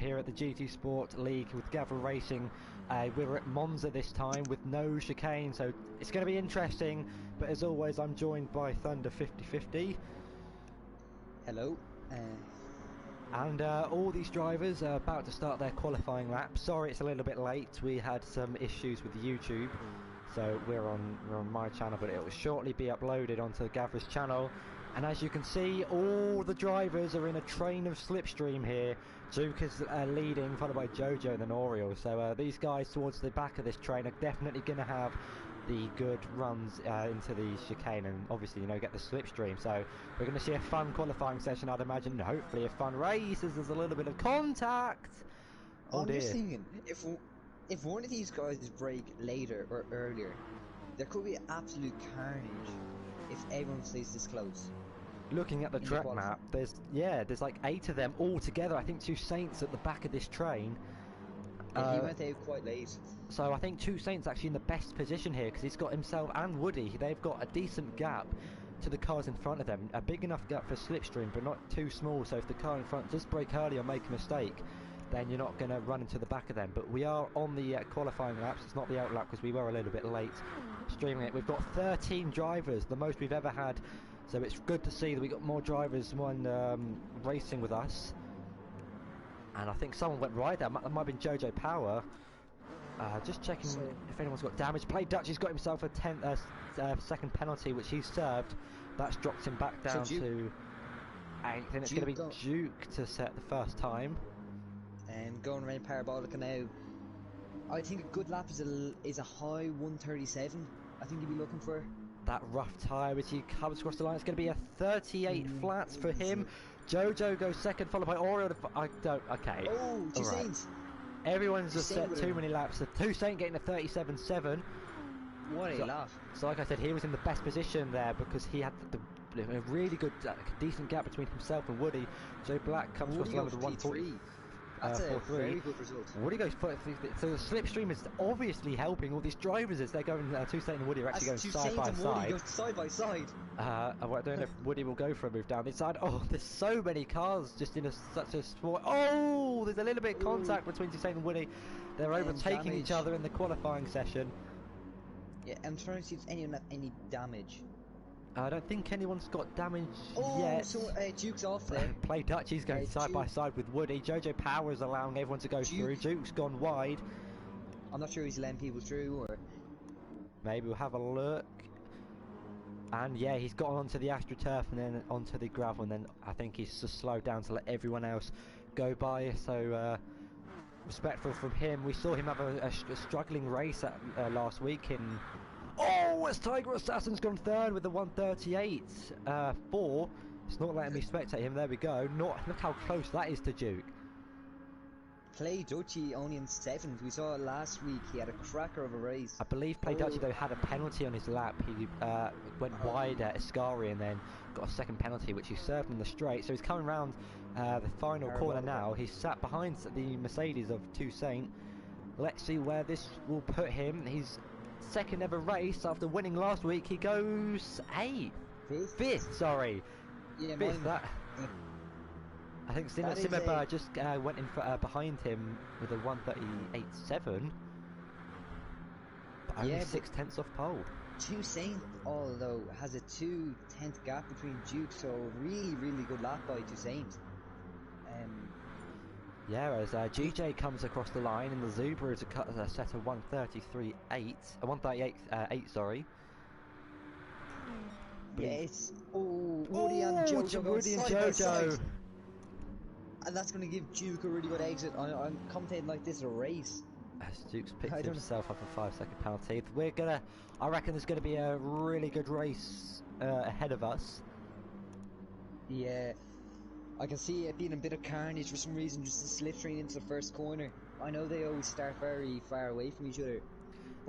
here at the GT Sport League with GAVRA Racing. We're at Monza this time with no chicane, so it's going to be interesting. But as always, I'm joined by Thunder 5050. Hello. And all these drivers are about to start their qualifying lap. Sorry it's a little bit late, we had some issues with YouTube. So we're on my channel, but it will shortly be uploaded onto GAVRA's channel. And as you can see, all the drivers are in a train of slipstream here. Duke is leading, followed by Jojo and then Oriole. So these guys towards the back of this train are definitely going to have the good runs into the chicane and obviously, you know, get the slipstream. So we're going to see a fun qualifying session, I'd imagine. Hopefully a fun race as there's a little bit of contact. Oh I'm dear. just thinking, if one of these guys break later or earlier, there could be absolute carnage if everyone stays this close. Looking at the track map, there's like 8 of them all together. I think 2 Saints at the back of this train. Yeah, he went out quite late. So I think 2 Saints actually in the best position here because he's got himself and Woody. They've got a decent gap to the cars in front of them. A big enough gap for slipstream, but not too small. So if the car in front does break early or make a mistake, then you're not going to run into the back of them. But we are on the qualifying laps. It's not the out lap because we were a little bit late streaming it. We've got 13 drivers, the most we've ever had. So it's good to see that we got more drivers racing with us. And I think someone went right there. That might have been Jojo Power. Just checking if anyone's got damage. Play Dutchy's got himself a second penalty, which he's served. That's dropped him back down to 8th. And it's going to be Duke to set the first time. And going around Parabolica now. I think a good lap is a high 137. I think you'd be looking for that rough tyre as he comes across the line. It's going to be a 38 flats for him. Jojo goes second, followed by Oriole. Okay. Oh, 2 Saints. Everyone's just set too many laps. The 2 Saint getting a 37.7. What a lap. So like I said, he was in the best position there because he had a really good, decent gap between himself and Woody. Joe Black comes across the line with a 140. That's a very good result. Woody goes so the slipstream is obviously helping all these drivers as they're going. 2 Saint and Woody are actually going side by side. Go side by side. I don't know if Woody will go for a move down this side. Oh, there's so many cars just in such a small. Oh, there's a little bit of contact between 2 Saint and Woody. They're overtaking each other in the qualifying session. Yeah, I'm trying to see if anyone had any damage. I don't think anyone's got damage yet. Oh, so Duke's off there. Play Dutchy's going side by side with Woody. Jojo Power's allowing everyone to go through. Duke's gone wide. I'm not sure he's letting people through, or maybe we'll have a look. And yeah, he's got onto the AstroTurf and then onto the gravel, and then I think he's just slowed down to let everyone else go by. So respectful from him. We saw him have a struggling race last week in. Oh, as Tiger Assassin's gone third with the 138.4. It's not letting me spectate him. There we go. Look how close that is to Duke. Play Dutchy only in 7th. We saw it last week. He had a cracker of a race. I believe Play Dutchy though had a penalty on his lap. He went wide at Ascari and then got a second penalty, which he served in the straight. So he's coming round the final corner now. He's sat behind the Mercedes of 2 Saint. Let's see where this will put him. He's second ever race after winning last week. He goes 8th. 5th, sorry. Yeah, 5th. I think Simmer just went in behind him with a 138.7. But only 6/10 off pole. 2 Saint, although, has a 2/10 gap between Duke, so really good lap by 2 Saint. Yeah, as GJ comes across the line and the Zebra is a set of 138.8, sorry. Yes. Oh, Woody and Jojo. Woody and Jojo. And that's going to give Duke a really good exit. I'm commentating like this a race. As Duke's picked himself up a 5-second penalty. I reckon there's going to be a really good race ahead of us. Yeah. I can see it being a bit of carnage for some reason, just the slipstream into the first corner. I know they always start very far away from each other.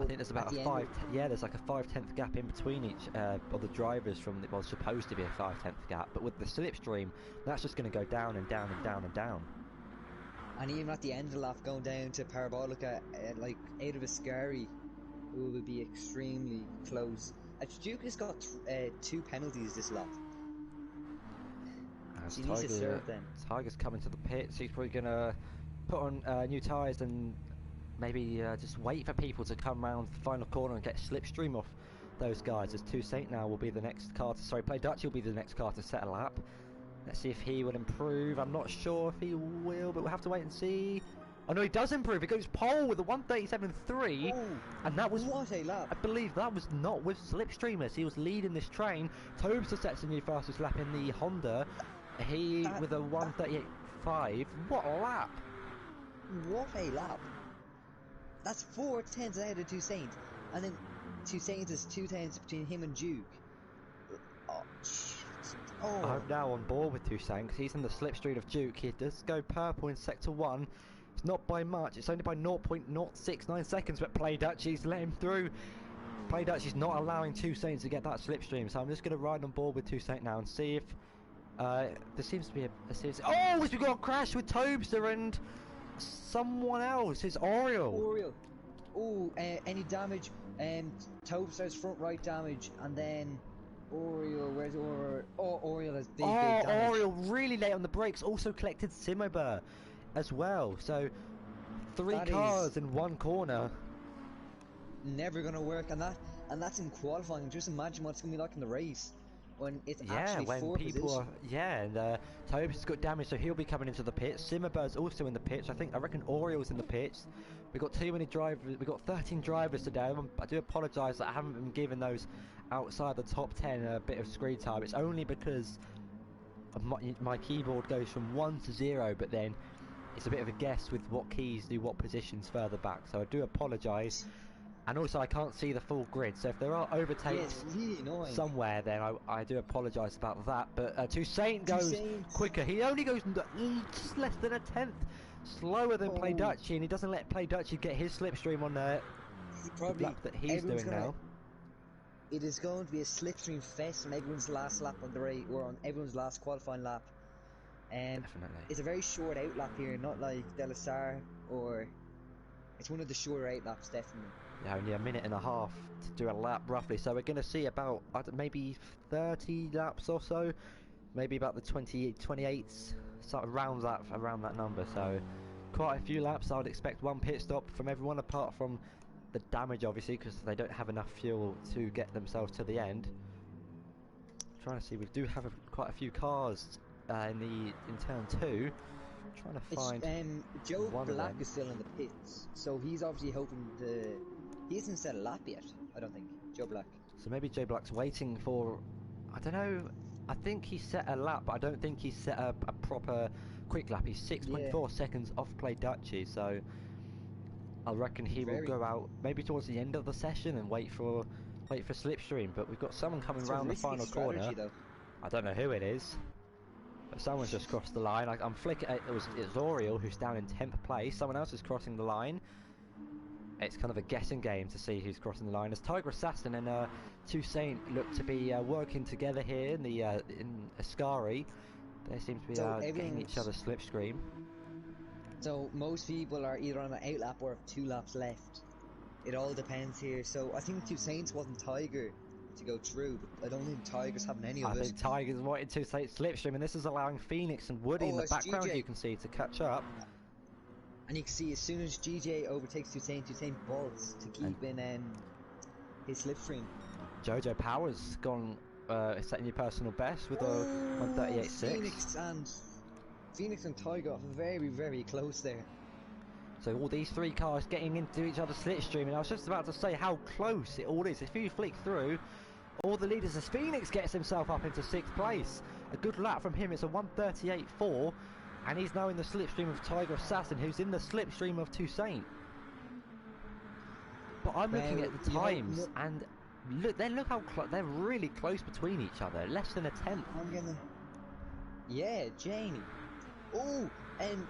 I think there's about there's like a 5/10 gap in between each of the drivers from the, well, supposed to be a 5/10 gap, but with the slipstream, that's just going to go down and down and down and down. And even at the end of the lap, going down to Parabolica, like out of Ascari, it will be extremely close. Duke has got 2 penalties this lap. Tiger's coming to the pits. He's probably gonna put on new tyres and maybe just wait for people to come round the final corner and get slipstream off those guys, as Toussaint now will be the next car to, sorry, Play Dutch will be the next car to set a lap. Let's see if he will improve. I'm not sure if he will, but we'll have to wait and see. Oh no, he does improve. He goes pole with a 1:37.3, and that was, what a lap. I believe that was not with slipstreamers. He was leading this train. Tobster sets a new fastest lap in the Honda. He with a 1:38.5. What a lap! What a lap. That's 4 tenths ahead of Toussaint, and then Toussaint is 2 tenths between him and Duke. I'm now on board with Toussaint because he's in the slipstream of Duke. He does go purple in sector 1. It's not by much, it's only by 0.069 seconds, but Play Dutchy's let him through. Play Dutchy's not allowing Toussaint to get that slipstream, so I'm just going to ride on board with Toussaint now and see if there seems to be a serious... Oh, we've got a crash with Tobster and someone else. It's Oriole. Oh, any damage? Tobster's front right damage, and then Oriole, where's Oriole? Oh, Oriole has big damage. Oriole really late on the brakes, also collected Simober as well, so 3 cars in 1 corner. Never gonna work, and that's in qualifying. Just imagine what it's gonna be like in the race when it's actually when 4 people position. and Tobes got damaged, so he'll be coming into the pits. Simmerber's also in the pits. I reckon Oriole's in the pits. We've got too many drivers. We've got 13 drivers today. I do apologise that I haven't been given those outside the top 10 a bit of screen time. It's only because of my keyboard goes from 1 to 0, but then it's a bit of a guess with what keys do what positions further back, so I do apologise. And also I can't see the full grid, so if there are overtakes really somewhere, then I do apologise about that. But Toussaint goes quicker. He only goes just less than a tenth slower than Play Dutchy, and he doesn't let Play Dutchy get his slipstream on the lap that he's doing now. It is going to be a slipstream fest on everyone's last lap on the race, or on everyone's last qualifying lap. Definitely. It's a very short out lap here, not like Delasar, or it's one of the shorter out laps, definitely. Yeah, only a minute and a half to do a lap roughly, so we're going to see about maybe 30 laps or so, maybe about the 28s, sort of around that number. So quite a few laps. I would expect 1 pit stop from everyone, apart from the damage obviously, because they don't have enough fuel to get themselves to the end. Trying to see, we do have quite a few cars in turn 2. Trying to find Joe Black is still in the pits, so he's obviously hoping he hasn't set a lap yet, I don't think, Joe Black. So maybe Joe Black's waiting for, I don't know, I think he set a lap, but I don't think he set a proper quick lap. He's 6.4 seconds off Play Dutchy, so I reckon he will go out maybe towards the end of the session and wait for slipstream. But we've got someone coming round the final corner. Though. I don't know who it is, but someone's just crossed the line. I'm flicking. It's Oriole, who's down in 10th place. Someone else is crossing the line. It's kind of a guessing game to see who's crossing the line, as Tiger Assassin and Toussaint look to be working together here in the in Ascari. They seem to be getting each other's slipstream. So most people are either on an out lap or have 2 laps left. It all depends here. So I think Toussaint's wasn't Tiger to go through, but I don't think Tiger's having any of it. I think Tiger's wanting Toussaint slipstream, and this is allowing Phoenix and Woody in the background, you can see, to catch up. And you can see as soon as GJ overtakes Toussaint bolts to keep in his slipstream. Jojo Power's gone setting new personal best with a 1:38.6. Phoenix and Tiger are very, very close there. So all these 3 cars getting into each other's slipstream, and I was just about to say how close it all is. If you flick through all the leaders, as Phoenix gets himself up into 6th place, a good lap from him. It's a 1:38.4. And he's now in the slipstream of Tiger Assassin, who's in the slipstream of Toussaint. But I'm looking at the times, and look how they're really close between each other. Less than a tenth. Yeah, Janie. Oh, and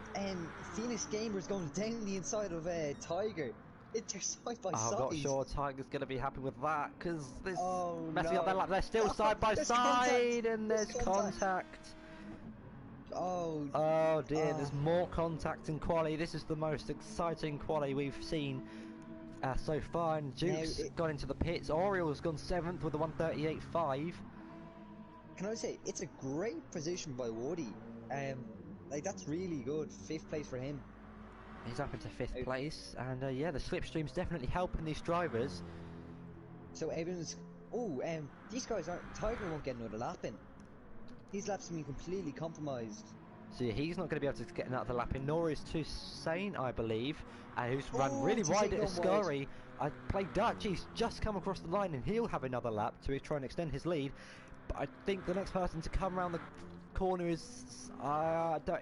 Phoenix Gamer's going down the inside of Tiger. They're side by side. I'm not sure Tiger's going to be happy with that, because this messing no. up their lap. They're still side by side, and there's contact. Oh dear, there's more contact in quali. This is the most exciting quali we've seen so far, and Duke's gone into the pits. Oriole's gone 7th with a 1:38.5. Can I say, it's a great position by Woody. Like, that's really good. 5th place for him. He's up into 5th place, and yeah, the slipstream's definitely helping these drivers. So everyone's... Oh, these guys aren't... Tiger won't get another lap in. His lap's been completely compromised. So yeah, he's not going to be able to get another lap in, nor is Toussaint, I believe, who's run really wide at Ascari. I played Dutch, he's just come across the line, and he'll have another lap to try and extend his lead. But I think the next person to come around the corner is...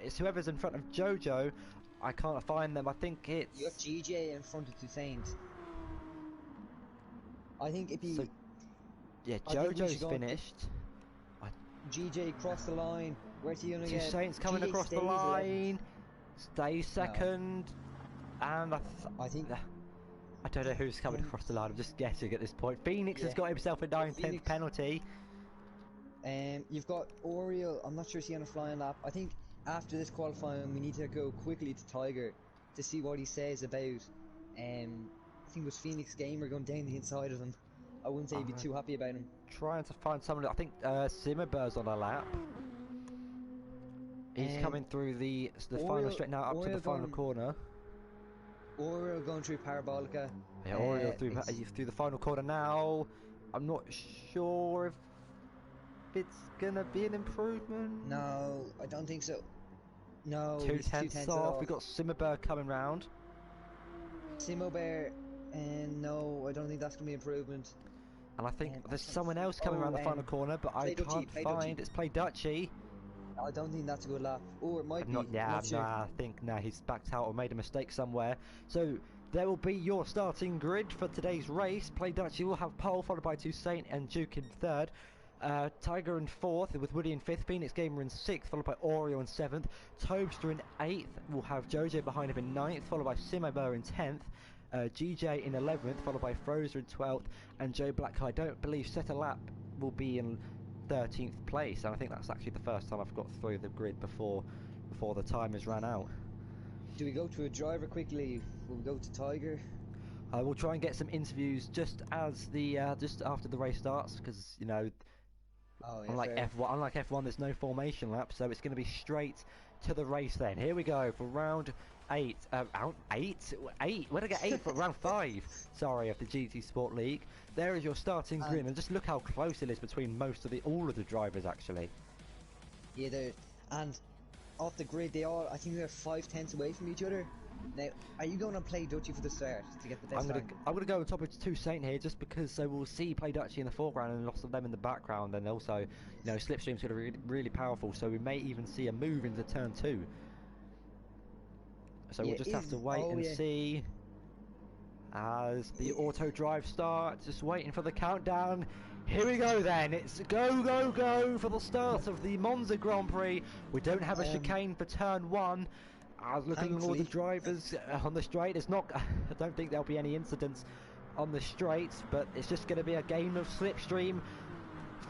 it's whoever's in front of Jojo. I can't find them. I think it's... You got GJ in front of Toussaint. I think it'd be... So, yeah, Jojo's finished. GJ crossed the line. Where's he gonna get? Toussaint's coming GJ across the line. Stays second. And I think... I don't know who's coming across the line. I'm just guessing at this point. Phoenix has got himself a 9/10 penalty. You've got Oriel. I'm not sure is he on a flying lap. I think after this qualifying, we need to go quickly to Tiger to see what he says about. I think it was Phoenix Gamer going down the inside of him. I wouldn't say he'd be too happy about him. Trying to find someone. I think Simmerber's on a lap. He's coming through the final straight now up to the final corner. Oriel going through Parabolica. Yeah, Oriel through the final corner now. I'm not sure if it's gonna be an improvement. No, I don't think so. No, 2/10 off. We've got Simmerberg coming round. Simmerberg, and no, I don't think that's gonna be improvement. And I think there's someone else coming around the final corner, but I can't find. It's Play Dutchy. I don't think that's a good lap. Or it might be. I think he's backed out or made a mistake somewhere. So there will be your starting grid for today's race. Play Dutchy will have pole, followed by Toussaint and Duke in 3rd. Tiger in 4th, with Woody in 5th, Phoenix Gamer in 6th, followed by Oreo in 7th. Tobster in 8th, we'll have Jojo behind him in 9th, followed by Simmerber in 10th. GJ in 11th, followed by Frozer in 12th, and Joe Black, I don't believe set a lap, will be in 13th place, and I think that's actually the first time I've got through the grid before the time has ran out. Do we go to a driver quickly? Will we go to Tiger? We'll try and get some interviews just as the just after the race starts, because you know, unlike F1, there's no formation lap, so it's going to be straight to the race. Then here we go for round 8. Round 8? Where'd I get 8 for round 5? Sorry, of the GT Sport League. There is your starting grid, and just look how close it is between all of the drivers actually. Yeah, and off the grid, I think they're 5/10 away from each other. Now, are you going to Play Dutchy for the start to get the best time? I'm going to go on top of Toussaint here, just because we'll see Play Dutchy in the foreground and lots of them in the background, and also, you know, Slipstream's going to be really powerful, so we may even see a move into turn 2. So we'll just have to wait and see as the auto drive starts. Just waiting for the countdown. Here we go then. It's go, go, go for the start of the Monza Grand Prix. We don't have a chicane for turn 1. I was looking at all the drivers on the straight. It's not. I don't think there'll be any incidents on the straights, but it's just going to be a game of slipstream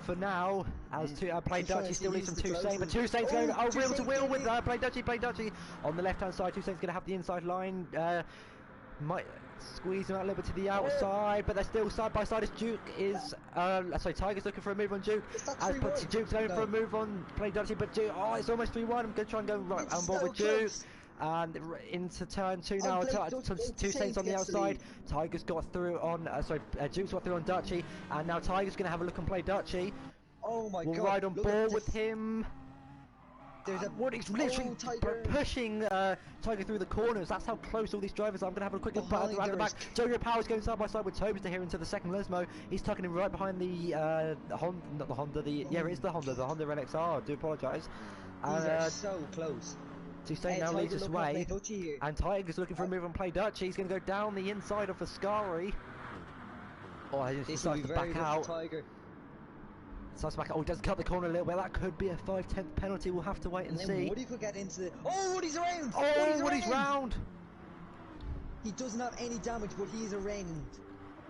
for now. As Play Dutchy still leads from Toussaint, but Toussaint's going wheel to wheel with Play Dutchy on the left-hand side. Toussaint's going to have the inside line. Might squeeze him out a little bit to the outside, but they're still side by side. As Duke is, Tiger's looking for a move on Duke. Duke's going for a move on Play Dutchy, but Duke, it's almost 3-1. I'm going to try and go right on board with Duke. And into turn 2 now. Toussaint's on the outside. Tiger's got through on. Duke's got through on Dutchy, and now Tiger's going to have a look on Play Dutchy. Oh my God! We'll ride on board with him. He's literally pushing Tiger through the corners. That's how close all these drivers are. I'm going to have a quick look around the back. Jojo Power's going side by side with Tobster here into the second Lesmo. He's tucking him right behind the Honda, not the Honda, it is the Honda NXR. I do apologise. These are so close. Toussaint now leads us away, and Tiger's looking for a move on Play Dutchy. He's going to go down the inside of Ascari. He decides to back out. He does cut the corner a little bit. That could be a 5/10 penalty. We'll have to wait and see. Woody could get into the... Woody's around! Woody's round! He doesn't have any damage, but he's around.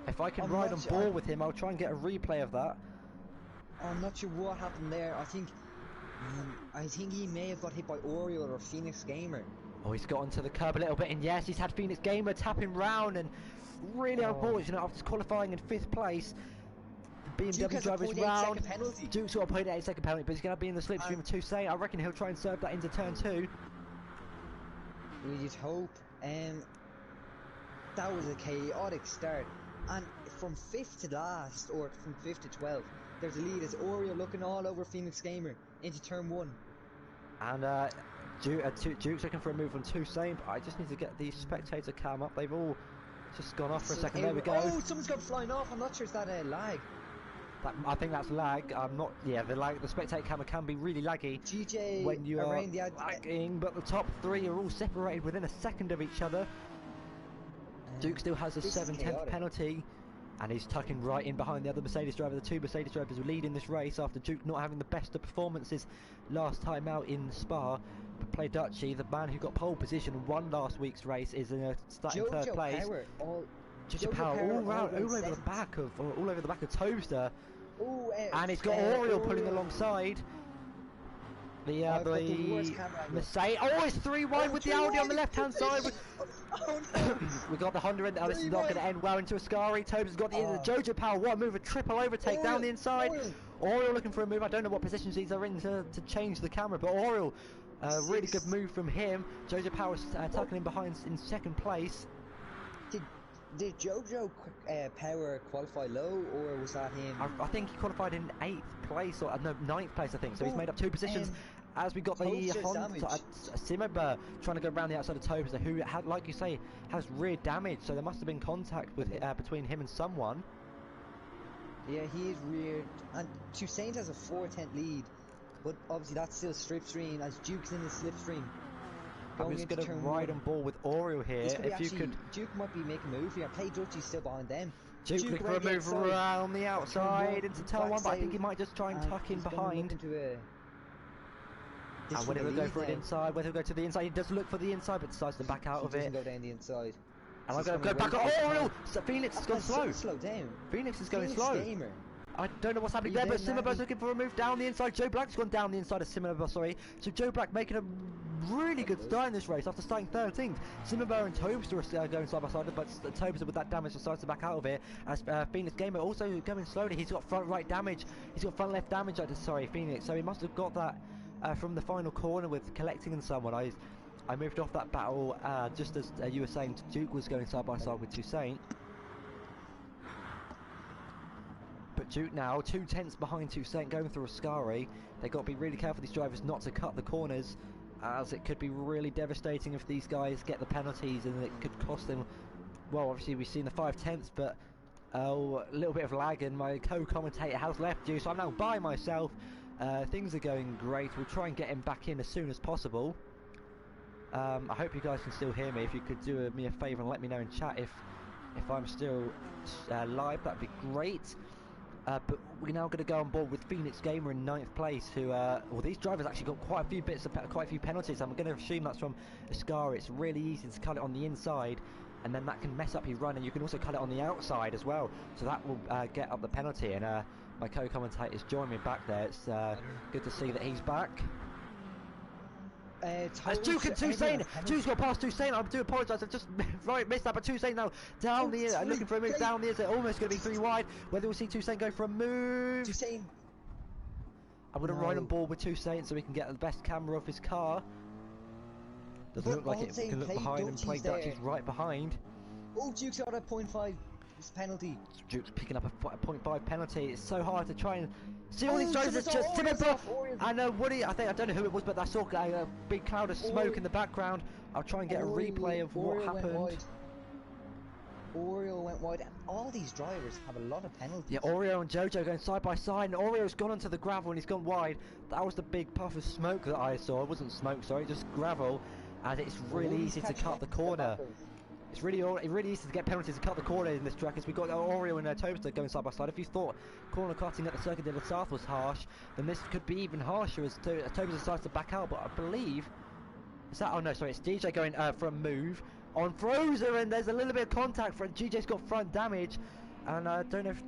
If I can ride on board with him, I'll try and get a replay of that. I'm not sure what happened there. I think he may have got hit by Oriole or Phoenix Gamer. He's got onto the curb a little bit, and yes, he's had Phoenix Gamer tapping round, and really unfortunate after qualifying in 5th place. The BMW driver's round. Duke's got a 0.8-second penalty, but he's going to be in the slipstream of Toussaint. I reckon he'll try and serve that into turn 2. We just hope. That was a chaotic start, and from 5th to last, or from 5th to 12th, there's a lead as Oreo looking all over Phoenix Gamer into turn 1. And Duke's looking for a move on Toussaint, but I just need to get the spectator cam up. They've all just gone off for a second. There we go. Oh, someone's got flying off. I'm not sure, is that a lag? I think that's lag. I'm not. Yeah, the spectator camera can be really laggy GJ when you are the lagging. But the top 3 are all separated within a second of each other. Duke still has a 7/10 penalty, and he's tucking right in behind the other Mercedes driver. The 2 Mercedes drivers were leading this race after Duke not having the best of performances last time out in Spa. But Play Dutchy, the man who got pole position and won last week's race, is in starting third place. Jojo Power all over the back of Tobster. And he's got Oriel pulling alongside. The Mercedes. Oh, it's 3 wide with the Audi on the left hand side. We got the Honda, and this is not going to end well into Ascari. Tobes has got the Jojo Power 1 move, a triple overtake down the inside. Oriel looking for a move. I don't know what positions these are in to change the camera, but Oriel, really good move from him. Jojo Power tucking in behind in 2nd place. Did Jojo Power qualify low, or was that him? I think he qualified in 8th place, or no, 9th place, I think. So he's made up 2 positions. As we got the Honda, Simmerber trying to go around the outside of Tobster, who had, like you say, has rear damage. So there must have been contact with between him and someone. Yeah, he is reared, and Toussaint has a 4/10 lead, but obviously that's still slipstream as Duke's in the slipstream. I'm just going to ride on ball with Oriel here. If you could, Duke might be making a move here. Play Dutchy's still behind them. Duke looking for a move around the outside into turn 1, but I think he might just try and tuck in behind. And whether he'll go for it inside, whether he'll go to the inside, he does look for the inside, but decides to back out of it. He doesn't go down the inside. And I'm going to go back on Oriel! So Phoenix has gone slow. Slow down. Phoenix is going slow. Gamer. I don't know what's happening there, but Simmerber's looking for a move down the inside. Joe Black's gone down the inside of Simmerber, sorry. So Joe Black making a really good start in this race after starting 13th. Simmerber and Tobster are going side by side, but Tobster with that damage decides to back out of it. As Phoenix Gamer also going slowly. He's got front right damage. He's got front left damage, sorry, Phoenix. So he must have got that from the final corner with collecting and someone. I moved off that battle just as you were saying. Duke was going side by side with Toussaint. But Duke now 2/10 behind Toussaint going through Ascari. They've got to be really careful, these drivers, not to cut the corners, as it could be really devastating if these guys get the penalties, and it could cost them. Well, obviously we've seen the 5/10, but a little bit of lag, and my co-commentator has left you, so I'm now by myself. Things are going great. We'll try and get him back in as soon as possible. I hope you guys can still hear me. If you could do me a favour and let me know in chat if I'm still live, that'd be great. But we're now going to go on board with Phoenix Gamer in 9th place, who, well, these drivers actually got quite a few penalties. I'm going to assume that's from Ascari. It's really easy to cut it on the inside, and then that can mess up your run, and you can also cut it on the outside as well. So that will get up the penalty, and my co-commentator's joined me back there. It's good to see that he's back. As Duke and Toussaint, Duke's got past Toussaint. I do apologise, I've just missed that, but Toussaint now down the looking for a move down the inside, almost going to be 3 wide. Whether we'll see Toussaint go for a move. Toussaint. I'm going to ride on board with Toussaint so we can get the best camera of his car. Doesn't look like it. We can look behind and Play Dutchy's right behind. Oh, Duke's got a 0.5 penalty. Duke's picking up a 0.5 penalty. It's so hard to try and see all these drivers. It's just Timothy and Woody. I don't know who it was, but I saw a big cloud of smoke in the background. I'll try and get a replay of what happened. Oreo went wide. All these drivers have a lot of penalties. Yeah, Oreo and Jojo going side by side, and Oreo's gone onto the gravel and he's gone wide. That was the big puff of smoke that I saw. It wasn't smoke, sorry, just gravel. And it's really easy to cut the corner. It's really easy to get penalties to cut the corner in this track, as we got Oreo and Tobster going side by side. If you thought corner cutting at the Circuit de la South was harsh, then this could be even harsher as Tobster decides to back out. But I believe is that? Oh no, sorry, it's DJ going for a move on Frozer, and there's a little bit of contact. For GJ's got front damage, and I don't know if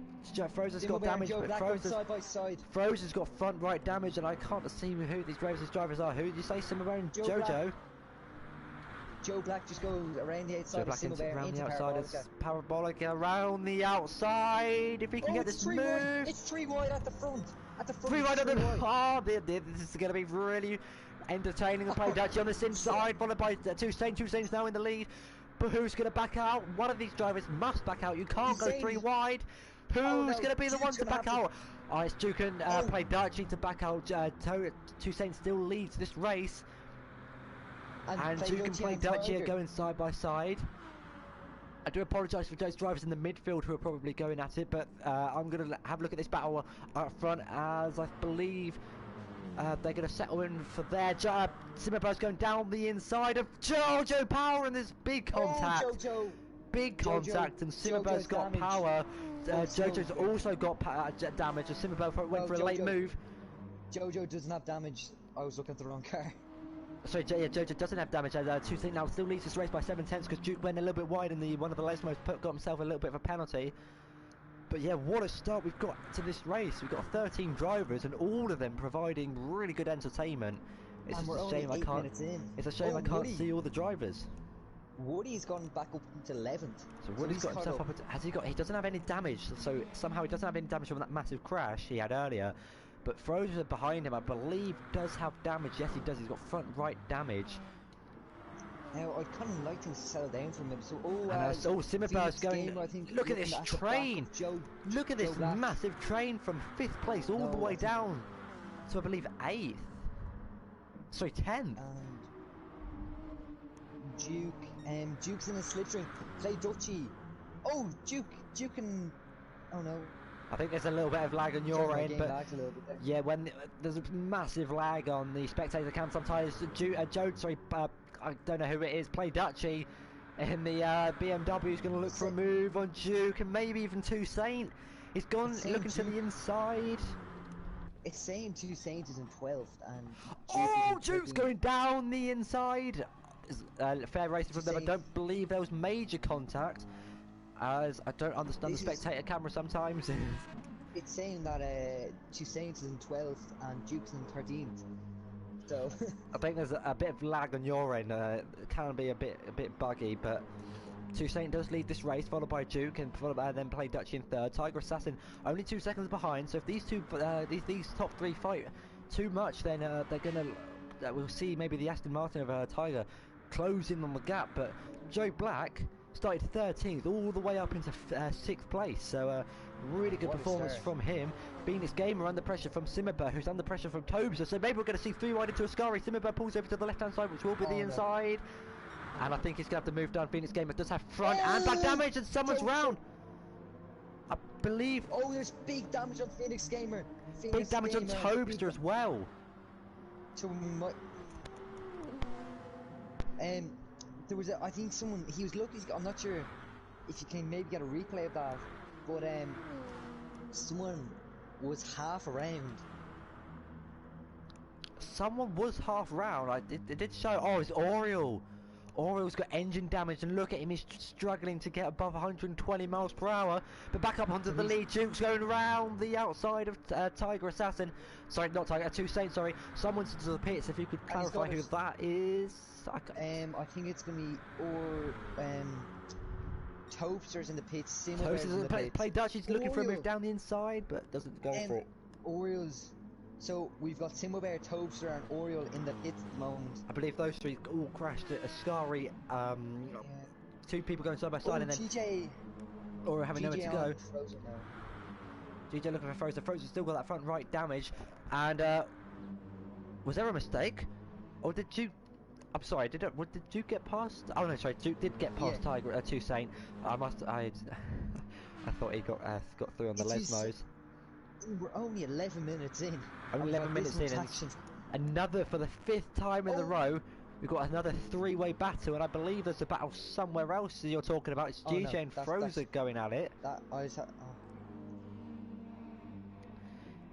Frozer's got damage, but Frozer's got front right damage, and I can't see who these drivers are. Who did you say? Simmerber and Jojo. Joe Black just goes around the outside. Joe Black around the outside as Parabolic around the outside. If he can get this move, it's 3 wide at the front. 3 wide at the. Oh, this is going to be really. entertaining the play. Dutchy on this inside, followed by Toussaint. Toussaint's now in the lead. But who's going to back out? One of these drivers must back out. You can't go 3 wide. Who's going to be the one to back out? Oh, it's Duke and play Dutchy to back out. Toussaint still leads this race. And Duke and play Dutchy are going side by side. I do apologise for those drivers in the midfield who are probably going at it, but I'm going to have a look at this battle up front, as I believe they're going to settle in for their job. Simmerberg's going down the inside of Jojo Power, and there's big contact. Big contact, and Simmerberg's got power. Jojo's also got damage, and Simmerberg went for a late move. Jojo doesn't have damage. I was looking at the wrong car. Sorry, Jojo doesn't have damage. Toussaint now still leads this race by 7/10 because Duke went a little bit wide in one of the last modes, got himself a little bit of a penalty. But yeah, what a start we've got to this race. We've got 13 drivers, and all of them providing really good entertainment. It's just a shame I can't. It's a shame I can't see all the drivers. Woody's gone back up to 11th. So Woody's got himself up. Has he got? He doesn't have any damage. So somehow he doesn't have any damage from that massive crash he had earlier. But Frozer behind him, I believe, does have damage. Yes, he does. He's got front right damage. Now, I'd kind of like to settle down for a minute. So, Simmerberg's going. Look at this train. Look at this massive train from 5th place all the way down to, I believe, 8th. Sorry, 10th. Duke's in a slipstream. Play Dutchy. Oh, Duke and. Oh no. I think there's a little bit of lag on your end, but yeah, when there's a massive lag on the spectator cam, sometimes I don't know who it is, play Dutchy, and the BMW is going to look for a move on Duke, and maybe even Toussaint. He's gone looking to the inside. It's saying Toussaint is in 12th, and Duke's going down the inside. Fair racing from them. I don't believe there was major contact, as I don't understand the spectator camera sometimes. It's saying that Toussaint is in 12th and Duke's in 13th. So I think there's a bit of lag on your end. It can be a bit buggy, but Toussaint does lead this race, followed by Duke, and then play Dutchy in 3rd. Tiger Assassin only 2 seconds behind. So if these these top 3 fight too much, then they're gonna we'll see maybe the Aston Martin of Tiger close in on the gap. But Joe Black started 13th all the way up into 6th place, so really good performance from him. Venus Gamer under pressure from Simmerberg, who's under pressure from Tobzer, so maybe we're going to see 3 wide into Ascari. Simmerberg pulls over to the left hand side, which will be the inside, and I think he's going to have to move down. Venus Gamer does have front and back damage, and someone's round, I believe. Oh, there's big damage on Phoenix Gamer. Big damage on Tobster as well. So we might there was I think someone, he was lucky, I'm not sure if you can maybe get a replay of that, but someone was half around. Someone was half round. It did show. Oh, it's Oriel. Oriel's got engine damage, and look at him, he's struggling to get above 120 miles per hour, but back up onto the lead. Duke's going around the outside of Tiger Assassin. Sorry, not Tiger, Toussaint, sorry. Someone's into the pits. If you could clarify who that is. I think it's going to be Toaster's in the pits. Play Dutch, he's looking for a move down the inside, but doesn't go for it. Oriel's. So we've got Simwebert, Toaster and Oriel in the pits at the moment. I believe those 3 all crashed at Ascari. 2 people going side by side, and then GJ, or having nowhere to go. GJ looking for Frozer. Frozer's still got that front right damage, and was there a mistake, or did you? I'm sorry. Did you get past? Oh no, sorry. Duke did get past Tiger Toussaint. I thought he got through on the Les nose. We're only 11 minutes in. Only 11 minutes in, and another for the 5th time in the row. We've got another 3-way battle, and I believe there's a battle somewhere else that you're talking about. It's GJ and Frozer going at it.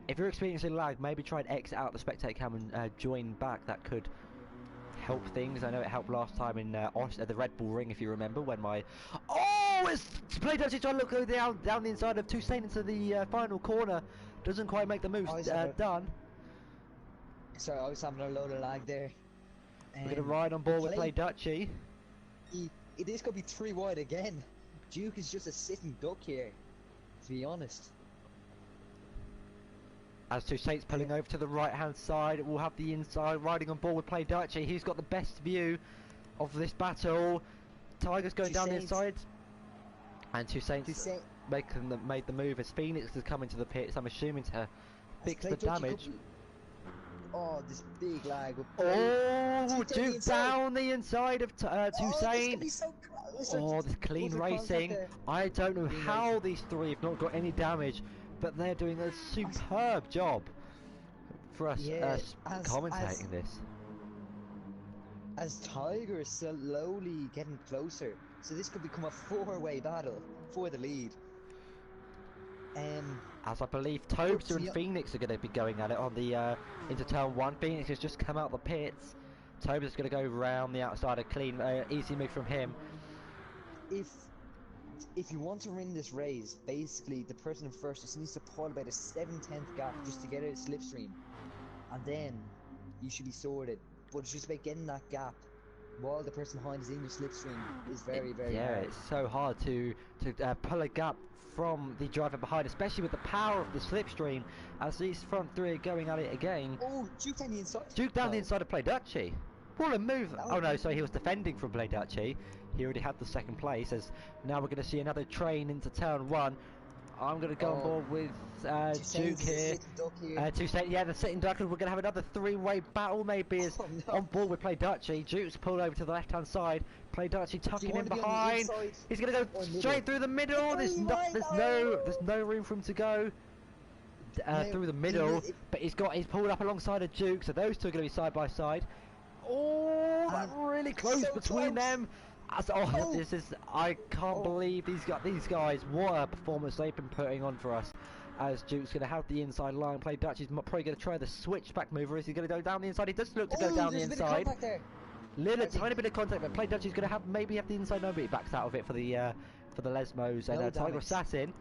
If you're experiencing lag, maybe try and exit out the spectator cam and join back. That could help things. I know it helped last time in the Red Bull Ring, if you remember, when my it's played actually trying to look down the inside of Toussaint into the final corner. Doesn't quite make the move done. Sorry, I was having a load of lag there. We're going to ride on board with Play Dutchy. This could be 3 wide again. Duke is just a sitting duck here, to be honest. As Toussaint's pulling over to the right hand side, we'll have the inside riding on board with Play Dutchy. He's got the best view of this battle. Tiger's going down the inside, and Toussaint's made the move as Phoenix has come into the pits. I'm assuming to fix the damage. Oh, this big lag. Oh, Duke down the inside of Toussaint. Oh, this clean racing. I don't know how these three have not got any damage, but they're doing a superb job for us commentating this. As Tiger is slowly getting closer, so this could become a four-way battle for the lead. As I believe Tobster and Phoenix are going to be going at it on the into turn 1. Phoenix has just come out the pits. Tobster's going to go round the outside, a clean, easy move from him. If you want to win this race, basically the person in first just needs to pull about a 7/10 gap just to get out of slipstream, and then you should be sorted. But it's just about getting that gap while the person behind is in your slipstream is very hard. Yeah, it's so hard to pull a gap from the driver behind, especially with the power of the slipstream, as these front three are going at it again. Oh, Duke down the inside. Duke down the inside of Play Dutchy. What a move! Oh no, so he was defending from Play Dutchy. He already had the second place. As now we're going to see another train into turn 1. I'm going to go on board with Duke here. Toussaint, yeah, the sitting duck. We're going to have another three-way battle, maybe. Is on board with Play Dutchy. Duke's pulled over to the left-hand side. Play Dutchy tucking in behind. He's going to go straight through the middle. There's no room for him to go through the middle. But he's pulled up alongside of Duke. So those two are going to be side by side. Oh, that's really close between them. I can't believe these guys, what a performance they've been putting on for us. As Duke's going to have the inside line. Play Dutchy's probably going to try the switchback mover. Is he going to go down the inside? He does look to go down the inside. Tiny bit of contact, but Play Dutchy's going to maybe have the inside. No, but he backs out of it for the Lesmos. And Tiger Assassin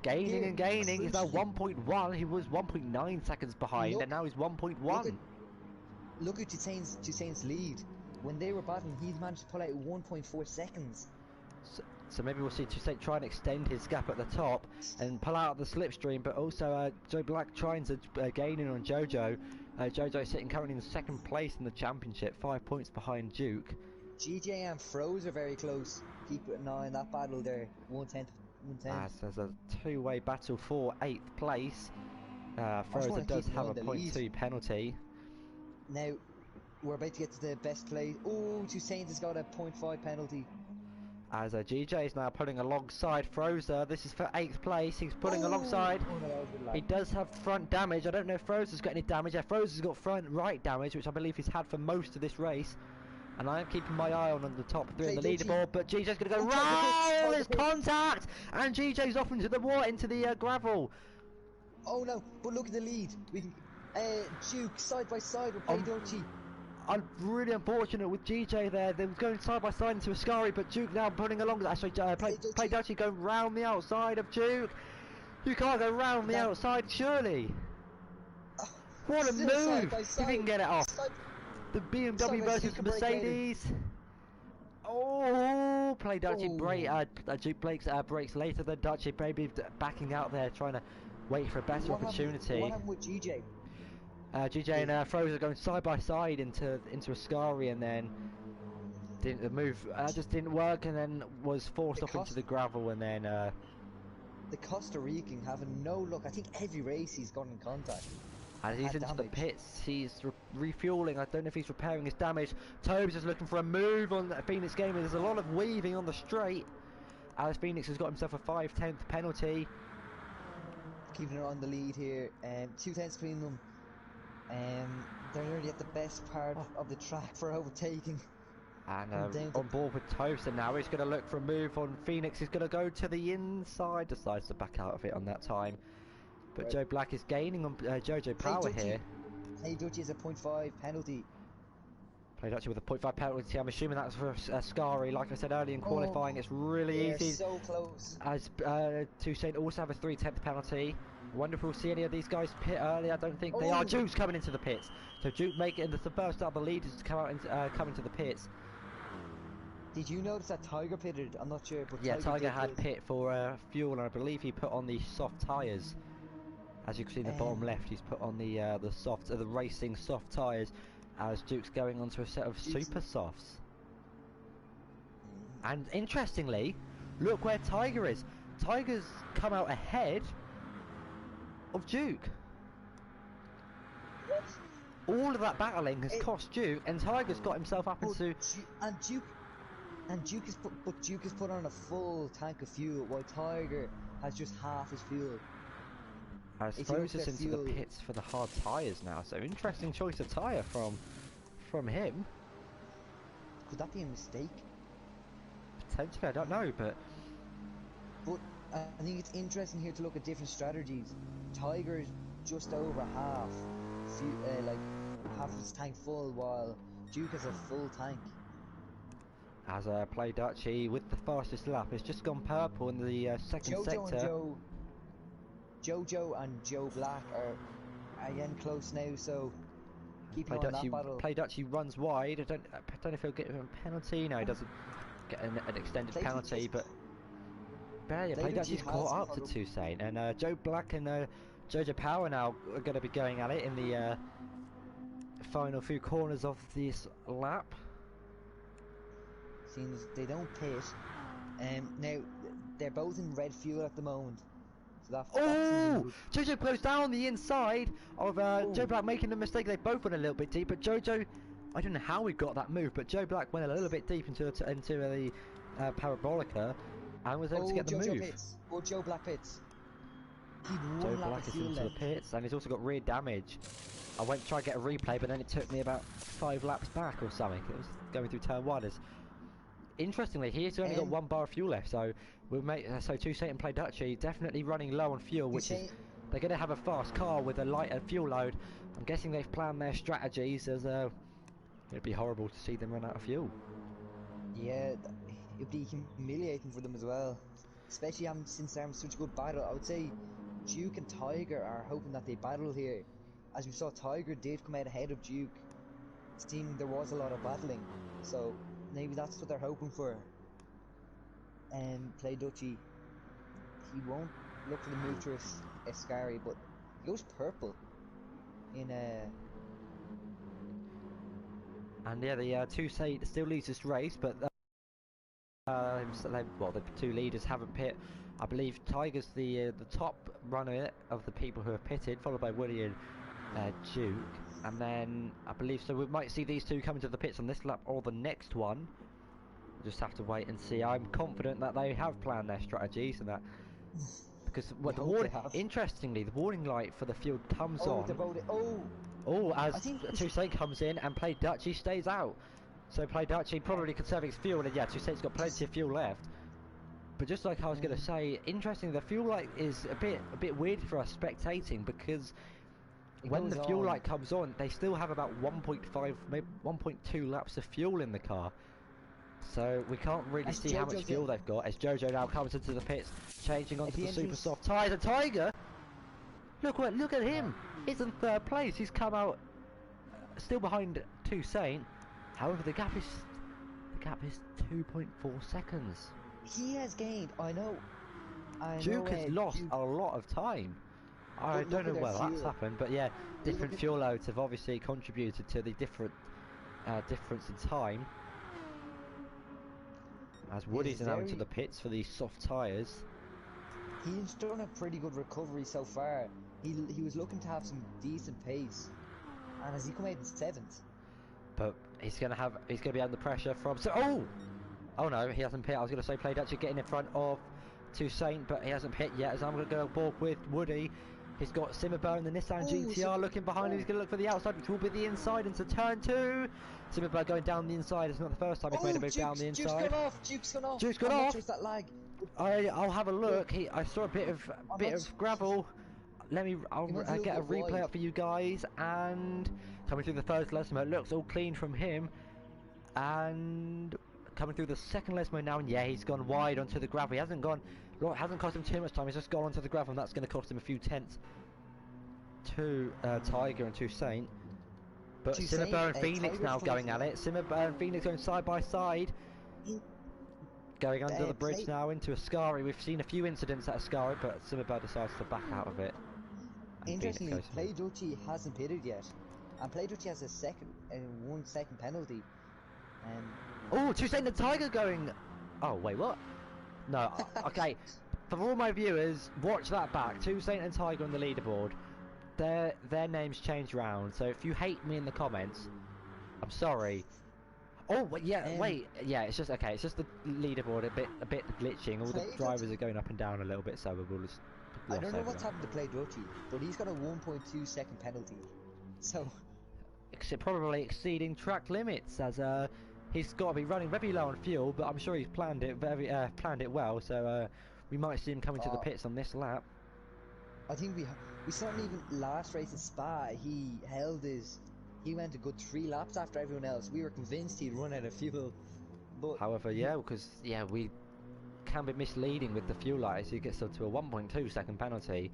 gaining and gaining. He's now 1.1. He was 1.9 seconds behind, and now he's 1.1. Look at Toussaint's lead. When they were battling, he's managed to pull out 1.4 seconds. So maybe we'll see Toussaint try and extend his gap at the top and pull out the slipstream, but also Joe Black trying to gain in on Jojo. Jojo sitting currently in second place in the championship, 5 points behind Duke. GJ and Froze are very close. Keep an eye on that battle there. 1/10. There's a two-way battle for 8th place. Froze does have a 0.2 penalty. Now, we're about to get to the best place. Oh, Toussaint has got a 0.5 penalty. As GJ is now pulling alongside Frozer. This is for 8th place. He's pulling alongside. He does have front damage. I don't know if Frozer's got any damage. Yeah, Frozer's got front right damage, which I believe he's had for most of this race. And I am keeping my eye on the top 3 of the leaderboard. But GJ's going to go right. There's contact, and GJ's off into the water, into the gravel. Oh no! But look at the lead. We can Duke side by side with Play Dutchy. I'm really unfortunate with GJ there. They were going side by side into Ascari, but Duke now pulling along. Actually, Play Dutchy going round the outside of Duke. You can't go round the outside, surely. What a move! If he can get it off. The BMW versus Mercedes. Oh, Play Dutchy Duke breaks later than Dutchy. Maybe backing out there, trying to wait for a better opportunity. What happened with GJ? GJ and Frozer going side by side into Ascari, and then the move just didn't work, and then was forced off into the gravel, and then the Costa Rican having no luck. I think every race he's gone in contact. As he's into the pits, he's refueling. I don't know if he's repairing his damage. Tobes is looking for a move on Phoenix Gaming. There's a lot of weaving on the straight, as Phoenix has got himself a 5/10 penalty. Keeping it on the lead here, 2/10 between them. They're nearly at the best part of the track for overtaking. And on board with Toaster now. He's going to look for a move on Phoenix. He's going to go to the inside. Decides to back out of it on that time. But Joe Black is gaining on Jojo Power here. Play Dutchy is a 0.5 penalty. Play Dutchy with a 0.5 penalty. I'm assuming that's for Ascari. Like I said earlier in qualifying, it's really easy. So close. As Toussaint also have a 3/10 penalty. Wonder if we'll see any of these guys pit early. I don't think they are. Duke's coming into the pits. So Duke making the first out of the leaders to come out and come into the pits. Did you notice that Tiger pitted? I'm not sure, but yeah, Tiger had pit for fuel, and I believe he put on the soft tyres. As you can see in the bottom left, he's put on the racing soft tyres, as Duke's going onto a set of super softs. And interestingly, look where Tiger is. Tiger's come out ahead of Duke. What? All of that battling has cost Duke, and Tiger's got himself up into. Duke has put on a full tank of fuel, while Tiger has just half his fuel. I suppose it's into the pits for the hard tyres now. So interesting choice of tyre from him. Could that be a mistake? Potentially, I don't know, but I think it's interesting here to look at different strategies. Tiger's just over half his tank full, while Duke has a full tank. As Play Dutchy with the fastest lap, it's just gone purple in the second sector. Jojo and Joe Black are again close now, so keep on that battle. Play Dutchy runs wide. I don't know if he'll get a penalty. No, he doesn't get an extended penalty, but yeah, Play Dutchy's caught up to Toussaint, and Joe Black and Jojo Power now are going to be going at it in the final few corners of this lap. Seems they don't pit. Now they're both in red fuel at the moment. So Jojo goes down the inside of Joe Black, making the mistake. They both went a little bit deep, but Jojo, I don't know how he got that move, but Joe Black went a little bit deep into the parabolica and was able to get the move. Pits. Joe Black pits. Joe Black is into the pits, and he's also got rear damage. I went to try to get a replay, but then it took me about 5 laps back or something. It was going through turn 1. Interestingly, he's only got 1 bar of fuel left, so so Toussaint and Play Dutchy definitely running low on fuel, which is they're going to have a fast car with a lighter fuel load. I'm guessing they've planned their strategies, as it'd be horrible to see them run out of fuel. Yeah, it'd be humiliating for them as well, especially since they're having such a good battle. I would say Duke and Tiger are hoping that they battle here. As we saw, Tiger did come out ahead of Duke, seeing there was a lot of battling, so maybe that's what they're hoping for. And Play Dutchy, he won't look for the move through Ascari, but he goes purple in and yeah, the Toussaint still leads this race, but the 2 leaders haven't pit. I believe Tiger's the top runner of the people who have pitted, followed by Woody and Duke, and then I believe so we might see these 2 coming to the pits on this lap or the next one. We'll just have to wait and see. I'm confident that they have planned their strategies, and that because interestingly, the warning light for the field comes on. As Toussaint comes in and Play Dutchy stays out. So Play Dutchy probably conserving his fuel, and yeah, Toussaint's got plenty of fuel left. But just like I was going to say, interesting, the fuel light is a bit weird for us spectating, because when the fuel light comes on, they still have about 1.5, maybe 1.2 laps of fuel in the car. So we can't really see how much fuel they've got, as Jojo now comes into the pits, changing onto the super soft tyres. And Tiger, look at him! He's in 3rd place. He's come out still behind Toussaint. However, the gap is 2.4 seconds. He has gained. I know. Duke has lost a lot of time. I don't know where that's happened, but yeah, different fuel loads have obviously contributed to the difference in time. As Woody's now into the pits for these soft tyres. He's done a pretty good recovery so far. He was looking to have some decent pace, and as he come out in 7th. But he's gonna be under pressure from. Oh no, he hasn't pit. I was gonna say Play Dutchy getting in front of Toussaint, but he hasn't pit yet. As I'm gonna go board with Woody. He's got Simmerberg, the Nissan GTR looking behind him. He's going to look for the outside, which will be the inside into turn 2. Simmerberg going down the inside. It's not the first time he's made a move down the inside. Duke's gone off. Duke's gone off. That lag? I'll have a look. I saw a bit of gravel. I'll get a replay up for you guys. And coming through the first Lesmo, it looks all clean from him. And coming through the second Lesmo now, and yeah, he's gone wide onto the gravel. He hasn't cost him too much time. He's just gone onto the gravel, and that's going to cost him a few tenths to Tiger and Toussaint. But Simmerberg and Phoenix now going at it. Simmerberg and Phoenix going side by side. Going under the bridge now into Ascari. We've seen a few incidents at Ascari, but Simmerberg decides to back out of it. and Phoenix Interestingly, goes through. Play Duchy hasn't pitted yet, and Play Duchy has a 1 second penalty. Oh, Toussaint and Tiger going. Oh wait, what? No, okay. For all my viewers, watch that back. Toussaint and Tiger on the leaderboard. Their names changed round. So if you hate me in the comments, I'm sorry. Oh wait, yeah, wait, yeah. It's just okay. It's just the leaderboard a bit glitching. All the drivers are going up and down a little bit, so we'll just. I don't know what's happened to Play Duchy, but he's got a 1.2 second penalty. So. Probably exceeding track limits, as he's got to be running very low on fuel, but I'm sure he's planned it well. So we might see him coming to the pits on this lap. I think we saw him even last race at Spa. He went a good 3 laps after everyone else. We were convinced he'd run out of fuel. But however, yeah, because we can be misleading with the fuel lights. He gets up to a 1.2 second penalty.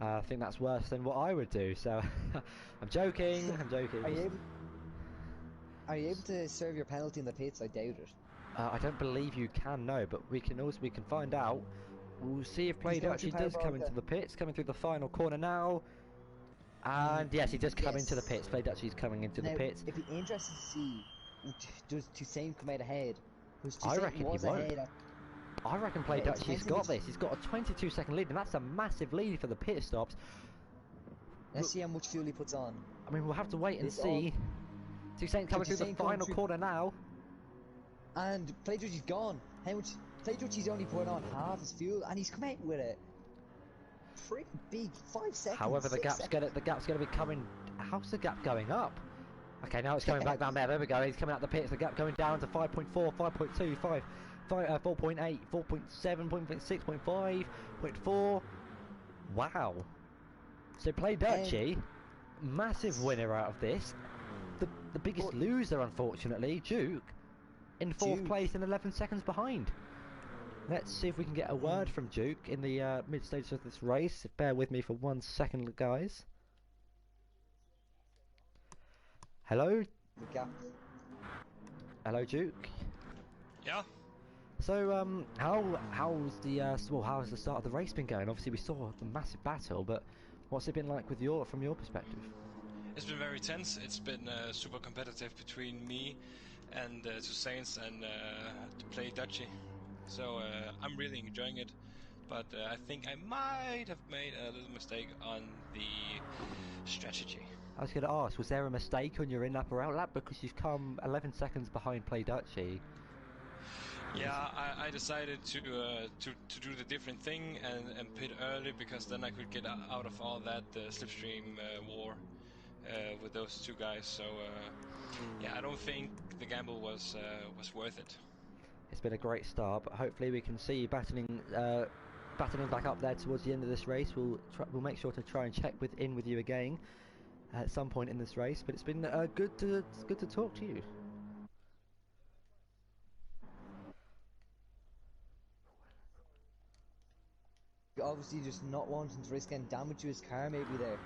I think that's worse than what I would do. So I'm joking. I'm joking. Are you able to serve your penalty in the pits? I doubt it. I don't believe you can, no, but we can find out. We'll see if Play Duchy does come into the pits, coming through the final corner now. And yes, he does come into the pits. Play Duchy's coming into the pits. It'd be interesting to see, does Toussaint come out ahead? I reckon he won't. I reckon Play Duchy's got this. He's got a 22 second lead, and that's a massive lead for the pit stops. Let's see how much fuel he puts on. I mean, we'll have to wait and see. Toussaint coming through the final corner now. And Play Duchy's gone. How much? Play Duchy's only put on half his fuel, and he's come out with it. Pretty big, 5 seconds. However, the gap's gonna be coming. How's the gap going up? Okay, now it's coming back down there. There we go. He's coming out the pits. The gap going down to 5.4, 5.2, 4.8, 4.7, 0.6, 0.5, 0.4. Wow. So Play Duchy, massive winner out of this. The biggest loser, unfortunately, Duke, in 4th place and 11 seconds behind. Let's see if we can get a word from Duke in the mid-stage of this race. Bear with me for 1 second, guys. Hello? Hello, Duke? Yeah? So, how's the start of the race been going? Obviously, we saw the massive battle, but what's it been like from your perspective? It's been very tense. It's been super competitive between me and Toussaint and Play Duchy. So I'm really enjoying it, but I think I might have made a little mistake on the strategy. I was going to ask, was there a mistake on your in-lap or out-lap, because you've come 11 seconds behind Play Duchy? Yeah, I decided to do the different thing and pit early, because then I could get out of all that slipstream war with those 2 guys. So yeah, I don't think the gamble was worth it. It's been a great start, but hopefully we can see you battling back up there towards the end of this race. We'll make sure to try and check in with you again at some point in this race. But it's been good to talk to you. Obviously, just not wanting to risk any damage to his car, maybe there.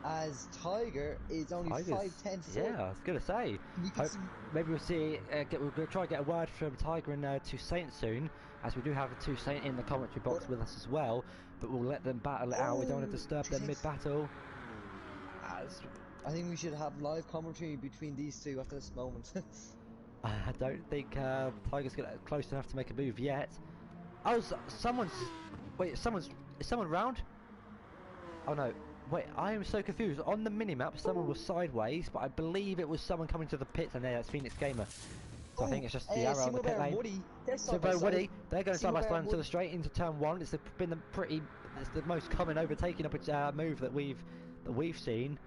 As Tiger is only 5/10. Yeah, I was gonna say. Maybe we'll see. We'll try to get a word from Tiger and Toussaint soon, as we do have a Toussaint in the commentary box with us as well. But we'll let them battle it out. We don't want to disturb them mid-battle. I think we should have live commentary between these 2 at this moment. I don't think Tiger's close enough to make a move yet. Oh, is someone round? Oh no. Wait, I am so confused. On the minimap, someone was sideways, but I believe it was someone coming to the pits, and that's Phoenix Gamer. So I think it's just the arrow on the pit lane. Simbo Woody, they're going side by side into the straight into turn 1. It's been the most common overtaking move that we've seen.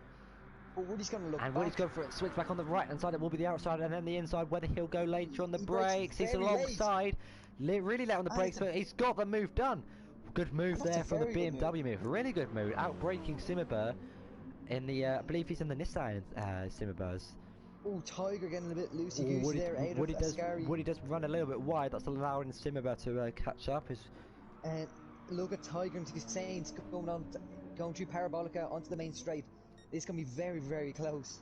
But Woody's going to look. And Woody's going for it. Switch back on the right hand side. It will be the outside, and then the inside. Whether he'll go later on the brakes. He's alongside, really late on the brakes, but he's got the move done. Good move there from the BMW move. Really good move. Outbraking Simmerber in the, I believe he's in the Nissan Simmerbers. Oh, Tiger getting a bit loosey-goosey there out of Ascari. Woody does run a little bit wide. That's allowing Simmerber to catch up. Look at Tiger and Toussaint going through Parabolica onto the main straight. This is going to be very, very close.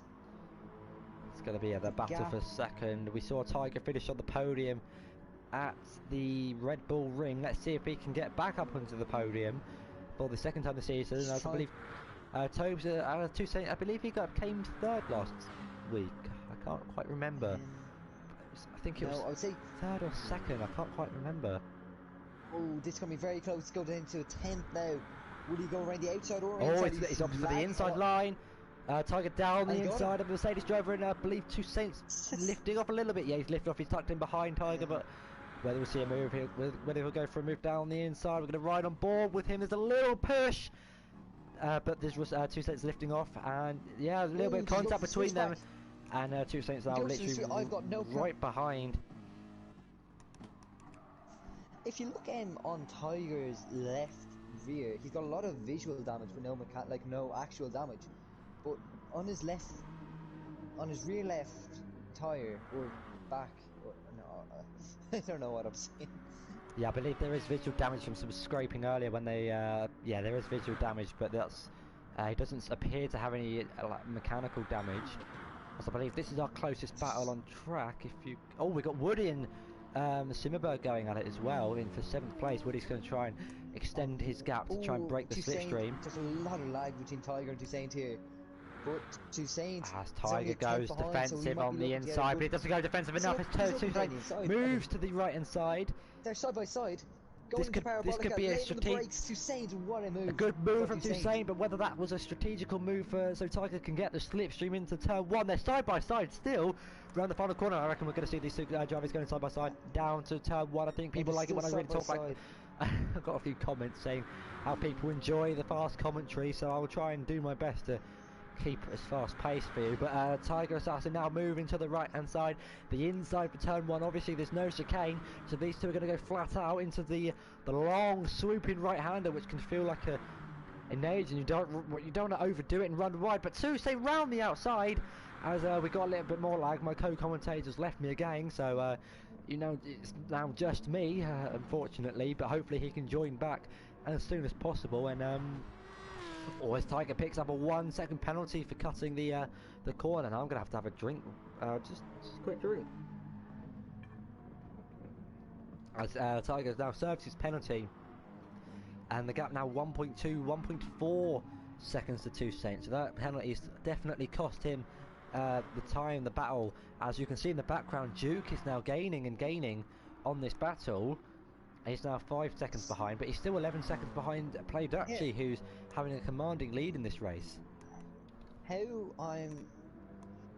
It's going to be the battle for second. We saw Tiger finish on the podium at the Red Bull Ring. Let's see if he can get back up onto the podium for the second time this season. I believe Tobes, Toussaint, I believe he came third last week. I can't quite remember. I think it was I would say third or second. I can't quite remember. Oh, this is going to be very close. Go down to a 10th now. Will he go around the outside or inside? He's opted for the inside line. Tiger down the inside of the Mercedes driver, and I believe Toussaint's lifting off a little bit. Yeah, he's lifted off. He's tucked in behind Tiger, but whether we'll see a move, whether he'll go for a move down the inside, we're going to ride on board with him. There's a little push, but there's Toussaint's lifting off, and yeah, a little bit of contact between them, and Toussaint's now literally right behind. If you look on Tiger's left rear, he's got a lot of visual damage, but no actual damage. But on his rear left tire or back, I don't know what I'm saying. Yeah, I believe there is visual damage from some scraping earlier when they. Yeah, there is visual damage, but that's. He doesn't appear to have any mechanical damage. So I believe this is our closest battle on track. We got Woody and Simmerberg going at it as well, in for 7th place. Woody's going to try and extend his gap to try and break the slipstream. There's a lot of lag between Tiger and Toussaint here. But Toussaint, as Tiger goes defensive on the inside, but he doesn't go defensive enough. Toussaint moves to the right hand side. They're side by side. This could be a strategic. Toussaint, what a move! A good move from Toussaint, but whether that was a strategical move so Tiger can get the slipstream into turn 1, they're side by side still. Around the final corner, I reckon we're going to see these two drivers going side by side down to turn 1. I think people like it when I really talk like. I've got a few comments saying how people enjoy the fast commentary, so I will try and do my best to keep as fast paced for you. But Tiger Assassin now moving to the right hand side, the inside for turn 1. Obviously there's no chicane, so these two are going to go flat out into the long swooping right hander, which can feel like an age, and you don't want to overdo it and run wide. But Toussaint round the outside, as we got a little bit more lag. My co-commentators left me again, so it's now just me, unfortunately, but hopefully he can join back as soon as possible. And as Tiger picks up a 1 second penalty for cutting the corner. Now I'm going to have a drink, just a quick drink. As Tiger now serves his penalty, and the gap now 1.4 seconds to Toussaint. So that penalty's definitely cost him the battle. As you can see in the background, Duke is now gaining on this battle. He's now 5 seconds behind, but he's still 11 seconds behind Play Dutchy, who's having a commanding lead in this race.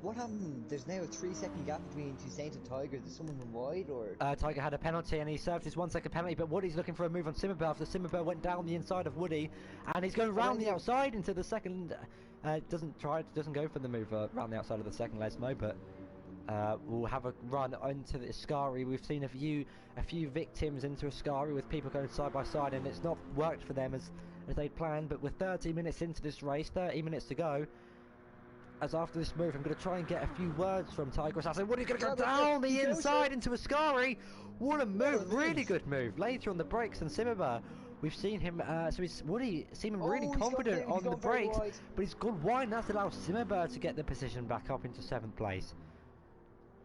What happened? There's now a 3 second gap between Toussaint and Tiger. Did someone run wide, or? Tiger had a penalty and he served his 1 second penalty, but Woody's looking for a move on Simmerberg after Simmerberg went down the inside of Woody, and he's going round the outside into the second. Doesn't go for the move round the outside of the second Lesmo, but we'll have a run into the Ascari. We've seen a few victims into Ascari with people going side by side, and it's not worked for them as they'd planned. But with 30 minutes into this race, 30 minutes to go, as after this move, I'm going to try and get a few words from Tiger Assassin. Woody's going to go down the inside into Ascari. What a move! Really good move. Later on the brakes than Simmerberg. We've seen him, Woody seeming really confident on the brakes, but he's gone wide, and that's allowed Simmerberg to get the position back up into 7th place.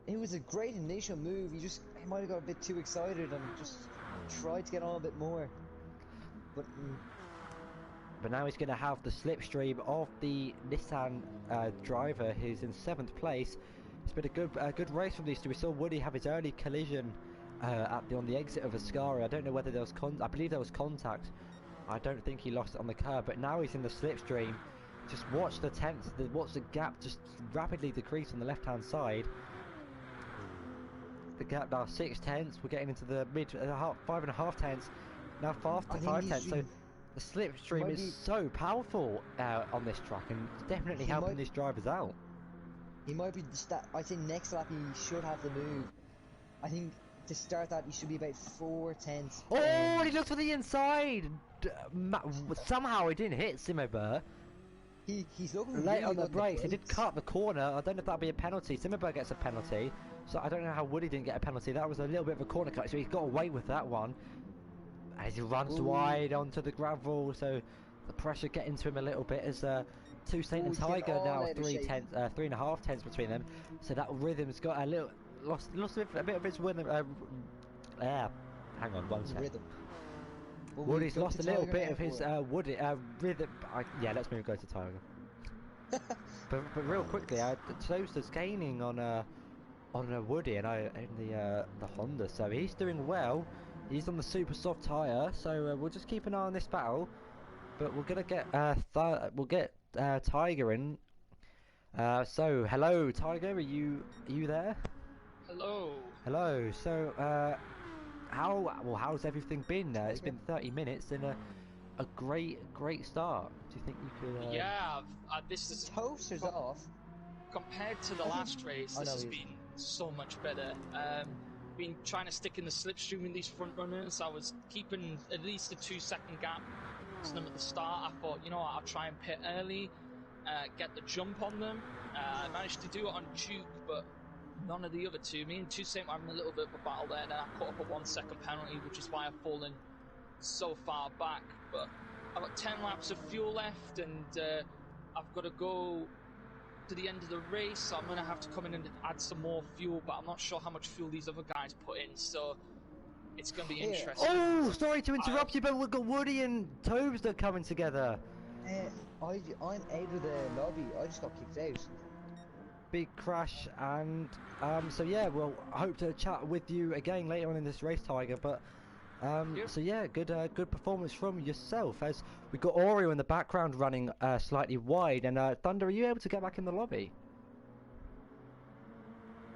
It was a great initial move. He might have got a bit too excited and just tried to get on a bit more. But now he's going to have the slipstream of the Nissan driver, who's in 7th place. It's been a good race from these two. We saw Woody have his early collision on the exit of Ascari. I don't know whether there was I believe there was contact. I don't think he lost it on the curb, but now he's in the slipstream. Just watch the gap just rapidly decrease on the left-hand side. The gap now 6 tenths. We're getting into the mid 5.5 tenths. Now 5 tenths. So the slipstream is so powerful on this track, and it's definitely helping these drivers out. He might be I think next lap he should have the move. I think to start that he should be about 4 tenths. Oh, he looked for the inside. Somehow he didn't hit Simmerberg. He's looking late really on the good brakes. He did cut the corner. I don't know if that'll be a penalty. Simmerberg gets a penalty, so I don't know how Woody didn't get a penalty. That was a little bit of a corner cut, so he's got away with that one. As he runs wide onto the gravel, so the pressure getting to him a little bit as Toussaint and Tiger now 3.5 tenths between them. So that rhythm's got a little lost a bit of its rhythm. Hang on 1 second. Will we Woody's go lost to a little Tiger bit now, of his or- rhythm. Yeah, let's go to Tiger. but real quickly, Toaster's gaining on a Woody and the Honda, so he's doing well. He's on the super soft tyre, so we'll just keep an eye on this battle. But we're gonna get Tiger in. So hello, Tiger. Are you there? Hello. Hello. So how's everything been? It's been 30 minutes and a great start. Do you think you could? Yeah, this is Toaster's off. compared to the last race. This has been so much better. Been trying to stick in the slipstream with these front runners. I was keeping at least a 2-second gap to them at the start. I thought, you know what, I'll try and pit early, get the jump on them. I managed to do it on Duke, but none of the other two. Me and Toussaint were having a little bit of a battle there, and then I caught up a 1-second penalty, which is why I've fallen so far back. But I've got 10 laps of fuel left, and I've got to go to the end of the race, so I'm going to have to come in and add some more fuel, but I'm not sure how much fuel these other guys put in, so it's going to be interesting. Oh, sorry to interrupt you, but we've got Woody and Tobes that are coming together. I'm out of the lobby. I just got kicked out. Big crash, and so yeah, we'll hope to chat with you again later on in this race, Tiger. But so yeah, good performance from yourself. As we got Oreo in the background running slightly wide, and Thunder, are you able to get back in the lobby?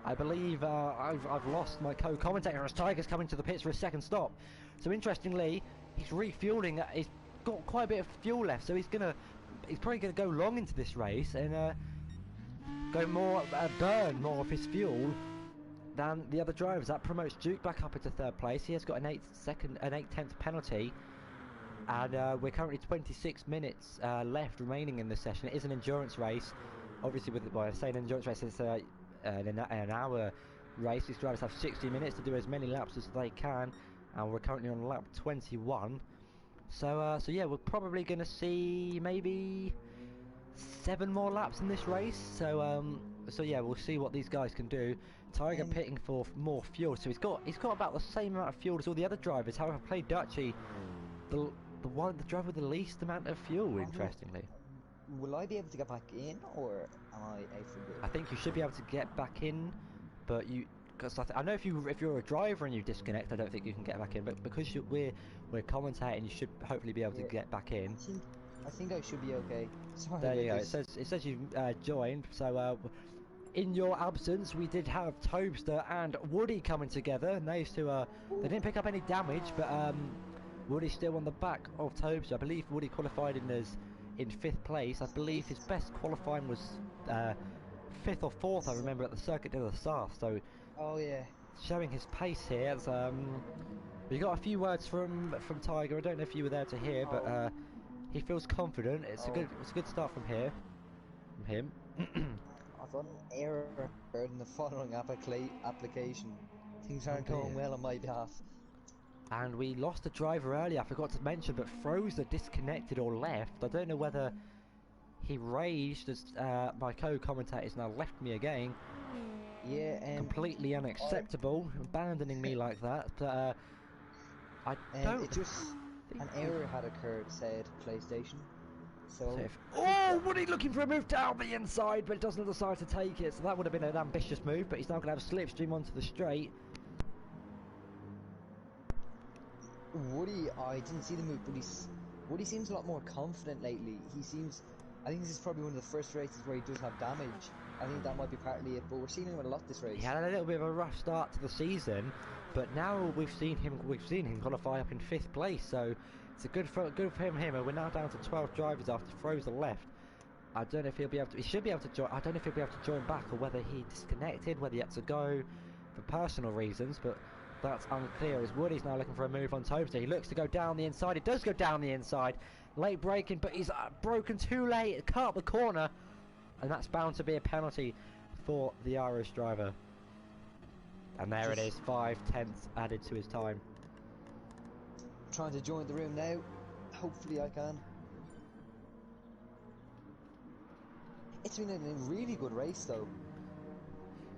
I believe I've lost my co-commentator as Tiger's coming to the pits for a second stop. So interestingly, he's refueling. He's got quite a bit of fuel left, so he's probably gonna go long into this race and burn more of his fuel than the other drivers. That promotes Duke back up into third place. He has got an 8/10 penalty, and we're currently 26 minutes left remaining in this session. It is an endurance race, obviously. I say an endurance race, it's an hour race. These drivers have 60 minutes to do as many laps as they can, and we're currently on lap 21. So yeah, we're probably going to see maybe 7 more laps in this race. So yeah, we'll see what these guys can do. Tiger pitting for more fuel, so he's got about the same amount of fuel as all the other drivers. However, Play Dutchy, the driver with the least amount of fuel. Interestingly, will I be able to get back in, or am I out for good? I think you should be able to get back in, but because I know if you're a driver and you disconnect, I don't think you can get back in. But because we're commentating, you should hopefully be able to get back in. I think I should be okay. Sorry. There you go. It says you've joined. So in your absence, we did have Tobster and Woody coming together, and those two they didn't pick up any damage, but Woody's still on the back of Tobster. I believe Woody qualified in 5th place. I believe his best qualifying was 5th or 4th. I remember at the Circuit de la Sarthe. So oh yeah, showing his pace here. As, we got a few words from Tiger. I don't know if you were there to hear, but he feels confident. It's a good start from him. I've got an error in the following application. Things aren't going well on my behalf. And we lost a driver earlier, I forgot to mention, but Frozer disconnected or left. I don't know whether he raged as my co-commentator's now left me again. Yeah, completely unacceptable, abandoning me like that. But I don't. It just an error had occurred, said PlayStation. So Woody looking for a move down the inside, but doesn't decide to take it. So that would have been an ambitious move, but he's now going to have a slipstream onto the straight. Woody, I didn't see the move, but Woody seems a lot more confident lately. I think this is probably one of the first races where he does have damage. I think that might be partly it, but we're seeing him a lot this race. He had a little bit of a rough start to the season, but now we've seen him qualify up in 5th place. So it's a good for him. And we're now down to 12 drivers after Frozer left. I don't know if he'll be able to. He should be able to join. I don't know if he'll be able to join back, or whether he disconnected, whether he had to go for personal reasons, but that's unclear. As Woody's now looking for a move on Toaster. He looks to go down the inside. He does go down the inside. Late braking, but he's broken too late. Cut up the corner, and that's bound to be a penalty for the Irish driver. And there it is, 5/10 added to his time. Trying to join the room now. Hopefully I can. It's been a really good race though.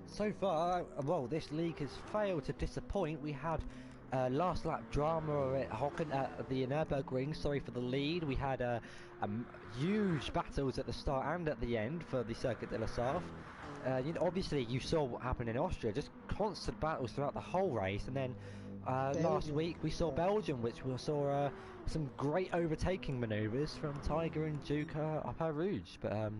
So far, well, this league has failed to disappoint. We had last lap drama at Hocken at the Nürburgring. Sorry for the lead. We had huge battles at the start and at the end for the Circuit de la Sarthe. Obviously you saw what happened in Austria, just constant battles throughout the whole race, and then last week we saw Belgium, which we saw some great overtaking manoeuvres from Tiger and Duke up our Rouge. But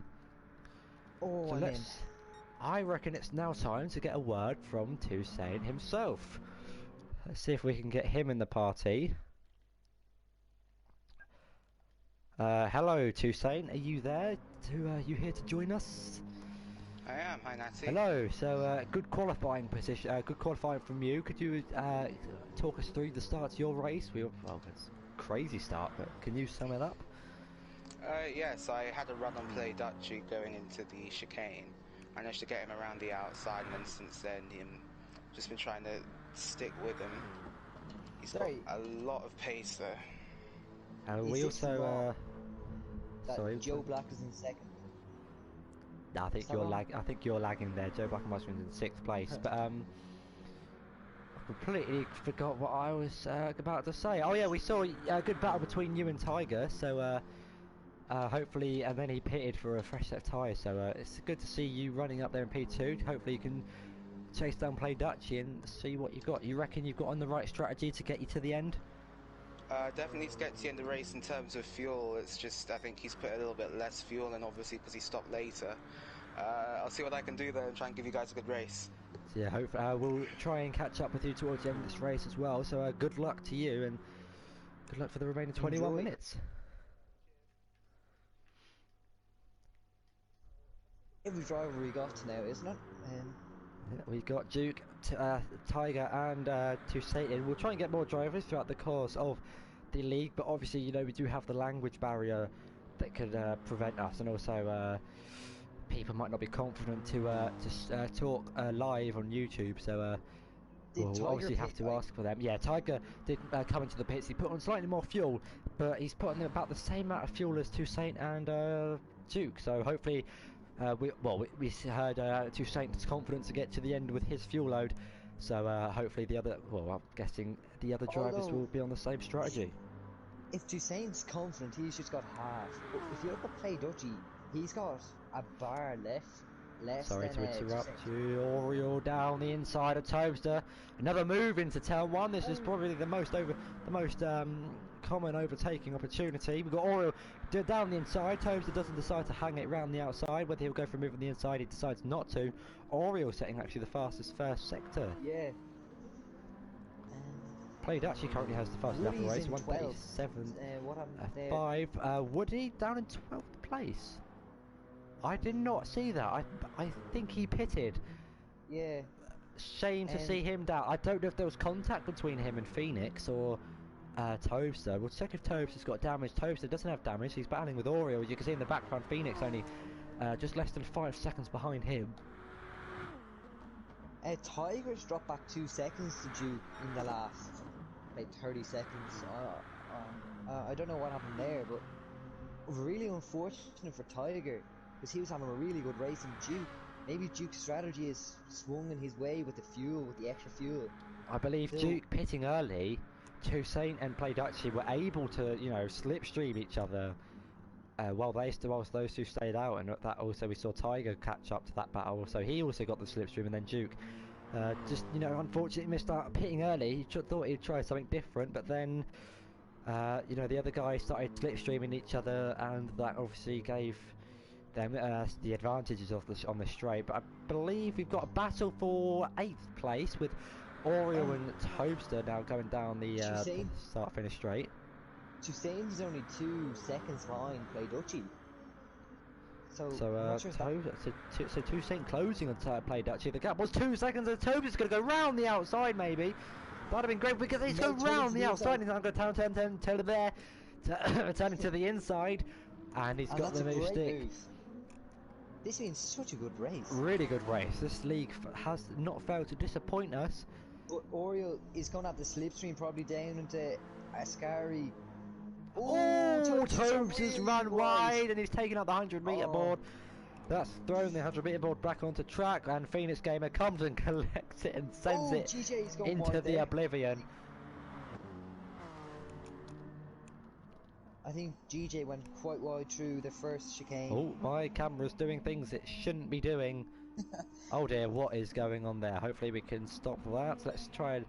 I reckon it's now time to get a word from Toussaint himself. Let's see if we can get him in the party. Hello Toussaint, are you there? You here to join us? I am. Hi, Natty. Hello. So good qualifying position. Good qualifying from you. Could you talk us through the start of your race? It's a crazy start, but can you sum it up? Yes, I had a run on play Dutchy going into the chicane. I managed to get him around the outside, and then since then, just been trying to stick with him. He's got a lot of pace there. And we also sorry, Joe Black is in second. I think you're lagging there. Joe Black and Musgrins in 6th place, but I completely forgot what I was about to say. Oh yeah, we saw a good battle between you and Tiger. So hopefully, and then he pitted for a fresh set of tyres. So it's good to see you running up there in P2. Hopefully you can chase down Play Dutchy and see what you've got. You reckon you've got on the right strategy to get you to the end? Definitely to get to the end of the race in terms of fuel. It's just I think he's put a little bit less fuel, and obviously because he stopped later. I'll see what I can do there and try and give you guys a good race. So yeah, hopefully we'll try and catch up with you towards the end of this race as well. So good luck to you, and good luck for the remaining 21 minutes. Every driver we got now, isn't it? Yeah, we got Duke, Tiger and Toussaint in. We'll try and get more drivers throughout the course of the league, but obviously we do have the language barrier that could prevent us, and also people might not be confident to talk live on YouTube, so we'll obviously have to ask for them. Yeah, Tiger did come into the pits. He put on slightly more fuel, but he's put on about the same amount of fuel as Toussaint and Duke, so hopefully we heard Toussaint's confidence to get to the end with his fuel load, so hopefully I'm guessing the other drivers will be on the same strategy. If Toussaint's confident, he's just got half. But if you look at Play Dutchy, he's got a bar less. Sorry than, to interrupt you. Oriole down the inside of Toaster. Another move into turn 1. This is probably the most common overtaking opportunity. We've got Oriole down the inside. Toaster doesn't decide to hang it round the outside. Whether he'll go for a move on the inside, he decides not to. Oriole setting actually the fastest first sector. Yeah. Play Dutchy currently has the fastest lap of the race. 1:37. What happened there? 5. Woody down in 12th place. I did not see that. I think he pitted. Yeah. Shame to see him down. I don't know if there was contact between him and Phoenix or Toaster. We'll check if Toaster's got damage. Toaster doesn't have damage. He's battling with Oriole. As you can see in the background, Phoenix only just less than 5 seconds behind him. Tiger's dropped back 2 seconds to Duke in the last 30 seconds. I don't know what happened there, but really unfortunate for Tiger, because he was having a really good race in Duke. Maybe Duke's strategy is swung in his way with the fuel, with the extra fuel. I believe Duke pitting early, Toussaint and Play Dutchy were able to, slipstream each other whilst those two stayed out, and that also we saw Tiger catch up to that battle. So he also got the slipstream, and then Duke unfortunately missed out pitting early. He thought he'd try something different, but then the other guys started slipstreaming each other, and that obviously gave them the advantages on the straight. But I believe we've got a battle for 8th place with Oriole and Toaster now going down the start-finish straight. Toussaint is only 2 seconds behind Play Dutchy. So Toussaint closing on Play Dutchy. The gap was 2 seconds, and Toaster's going to go round the outside maybe. That'd have been great because he's going round the outside. He's going to turn there, turning to the inside, and he's got the move stick. This has been such a good race. Really good race. This league has not failed to disappoint us. But Oriole is going to have the slipstream probably down into Ascari. Tobes has run wide, and he's taken up the 100-meter board. That's thrown the 100-meter board back onto track, and Phoenix Gamer comes and collects it and sends it into the oblivion. I think GJ went quite wide through the first chicane. Oh, my camera's doing things it shouldn't be doing. Oh dear, what is going on there? Hopefully we can stop that. Let's try and...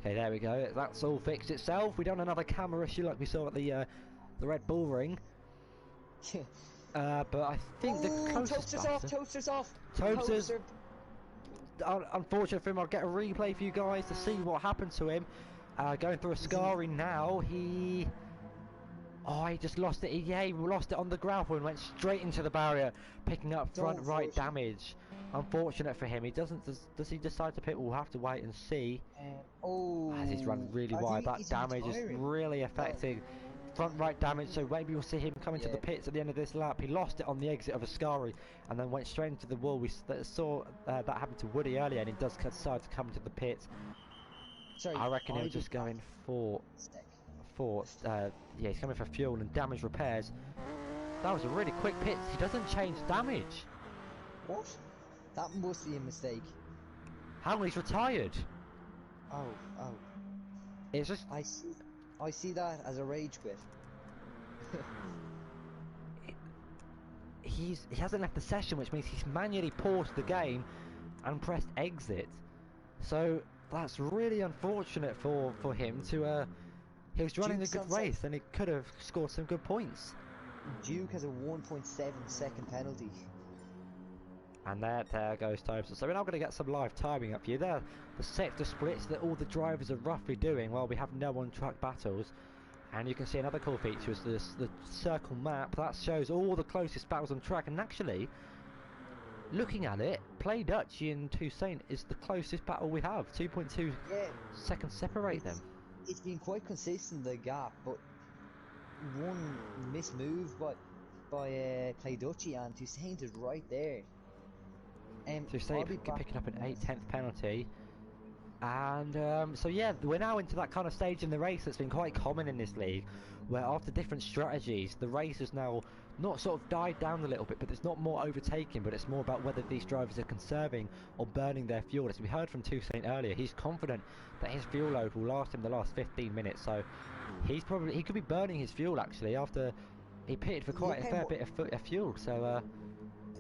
Okay, there we go. That's all fixed itself. We don't have another camera issue like we saw at the Red Bull Ring. But I think the closest Toaster's off! Toaster's... Unfortunate for him, I'll get a replay for you guys to see what happened to him. Going through a scarring now, he... Oh, he just lost it. He lost it on the gravel and went straight into the barrier, picking up front right damage. Unfortunate for him. He doesn't. Does he decide to pit? We'll have to wait and see. As he's run really wide, that damage is really affecting front right damage. So maybe we'll see him coming to the pits at the end of this lap. He lost it on the exit of Ascari and then went straight into the wall. We saw that happen to Woody earlier, and he does decide to come to the pits. Sorry, I reckon he'll just go in for. Yeah, he's coming for fuel and damage repairs. That was a really quick pit. He doesn't change damage. What? That must be a mistake. How he's retired? Oh. It's just... I see that as a rage quit. He hasn't left the session, which means he's manually paused the game and pressed exit. So that's really unfortunate for him to... He was running a good race and he could have scored some good points. Duke has a 1.7 second penalty. And there goes time. So we're now going to get some live timing up here. There, the sector splits that all the drivers are roughly doing while we have no on-track battles. And you can see another cool feature is the circle map. That shows all the closest battles on track. And actually, looking at it, Play Dutchy and Toussaint is the closest battle we have. 2.2 seconds separate them. It's been quite consistent, the gap, but one mismove by Play Dutchy and Toussaint is right there. Toussaint picking up an 8/10 penalty. And so yeah, we're now into that kind of stage in the race that's been quite common in this league, where after different strategies, the race has now not sort of died down a little bit, but it's not more overtaking, but it's more about whether these drivers are conserving or burning their fuel. As we heard from Toussaint earlier, he's confident that his fuel load will last him the last 15 minutes, so he could be burning his fuel actually after he pitted for quite a fair bit of fuel. So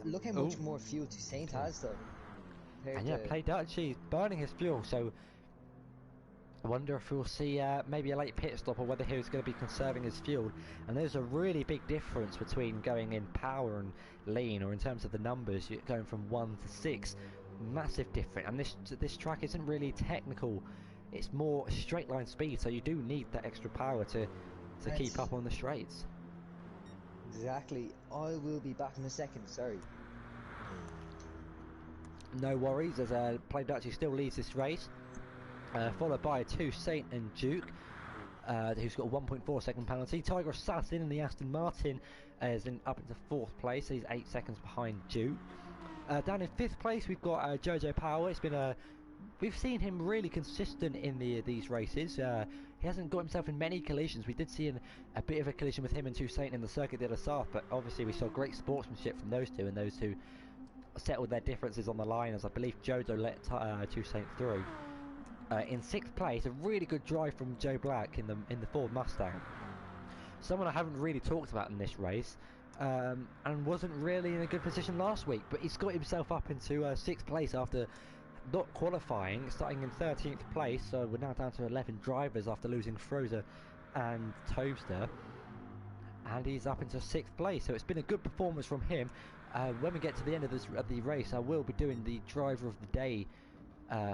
look how much more fuel Toussaint has though. And yeah, Play Dutchy burning his fuel, so I wonder if we'll see maybe a late pit stop or whether he was going to be conserving his fuel. And there's a really big difference between going in power and lean, or in terms of the numbers, you're going from 1 to 6. Massive difference. And this track isn't really technical, it's more straight line speed, so you do need that extra power to keep up on the straights. Exactly. I will be back in a second, sorry. No worries, as Play Dutchy still leads this race. Followed by Toussaint and Duke, who's got a 1.4 second penalty. Tiger Assassin in the Aston Martin is up into 4th place. He's 8 seconds behind Duke. Down in 5th place we've got Jojo Power. It's been we've seen him really consistent in these races. He hasn't got himself in many collisions. We did see a bit of a collision with him and Toussaint in the Circuit de la Sarthe, but obviously we saw great sportsmanship from those two, and those two settled their differences on the line, as I believe Jojo let Toussaint through. In 6th place, a really good drive from Joe Black in the Ford Mustang. Someone I haven't really talked about in this race, and wasn't really in a good position last week, but he's got himself up into 6th place after not qualifying, starting in 13th place. So we're now down to 11 drivers after losing Frozer and Toaster, and he's up into 6th place. So it's been a good performance from him. When we get to the end of the race, I will be doing the driver of the day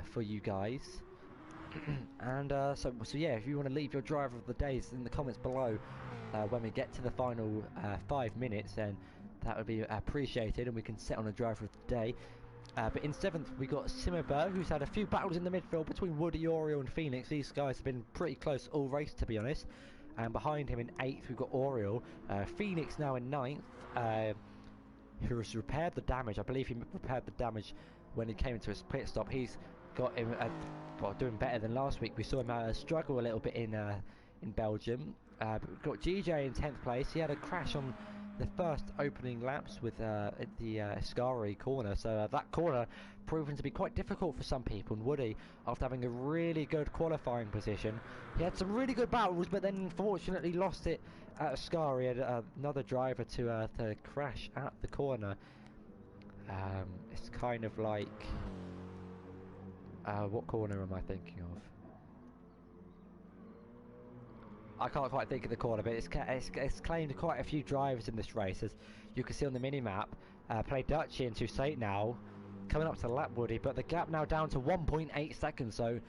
for you guys. And so yeah, if you want to leave your driver of the days in the comments below when we get to the final 5 minutes, then that would be appreciated, and we can set on a driver of the day. But in 7th we got Simmerberg, who's had a few battles in the midfield between Woody, Oriole and Phoenix. These guys have been pretty close all race, to be honest. And behind him in 8th we've got Oriole. Phoenix now in 9th, who has repaired the damage. I believe he repaired the damage when he came into his pit stop. He's got him doing better than last week. We saw him struggle a little bit in Belgium. But we've got GJ in 10th place. He had a crash on the first opening laps with the Ascari corner, so that corner proven to be quite difficult for some people. And Woody, after having a really good qualifying position, he had some really good battles, but then unfortunately lost it at Ascari. Had another driver to crash at the corner. It's kind of like what corner am I thinking of? I can't quite think of the corner, but it's claimed quite a few drivers in this race, as you can see on the mini-map. Play Dutchy and Toussaint now, coming up to the lap, Woody, but the gap now down to 1.8 seconds, so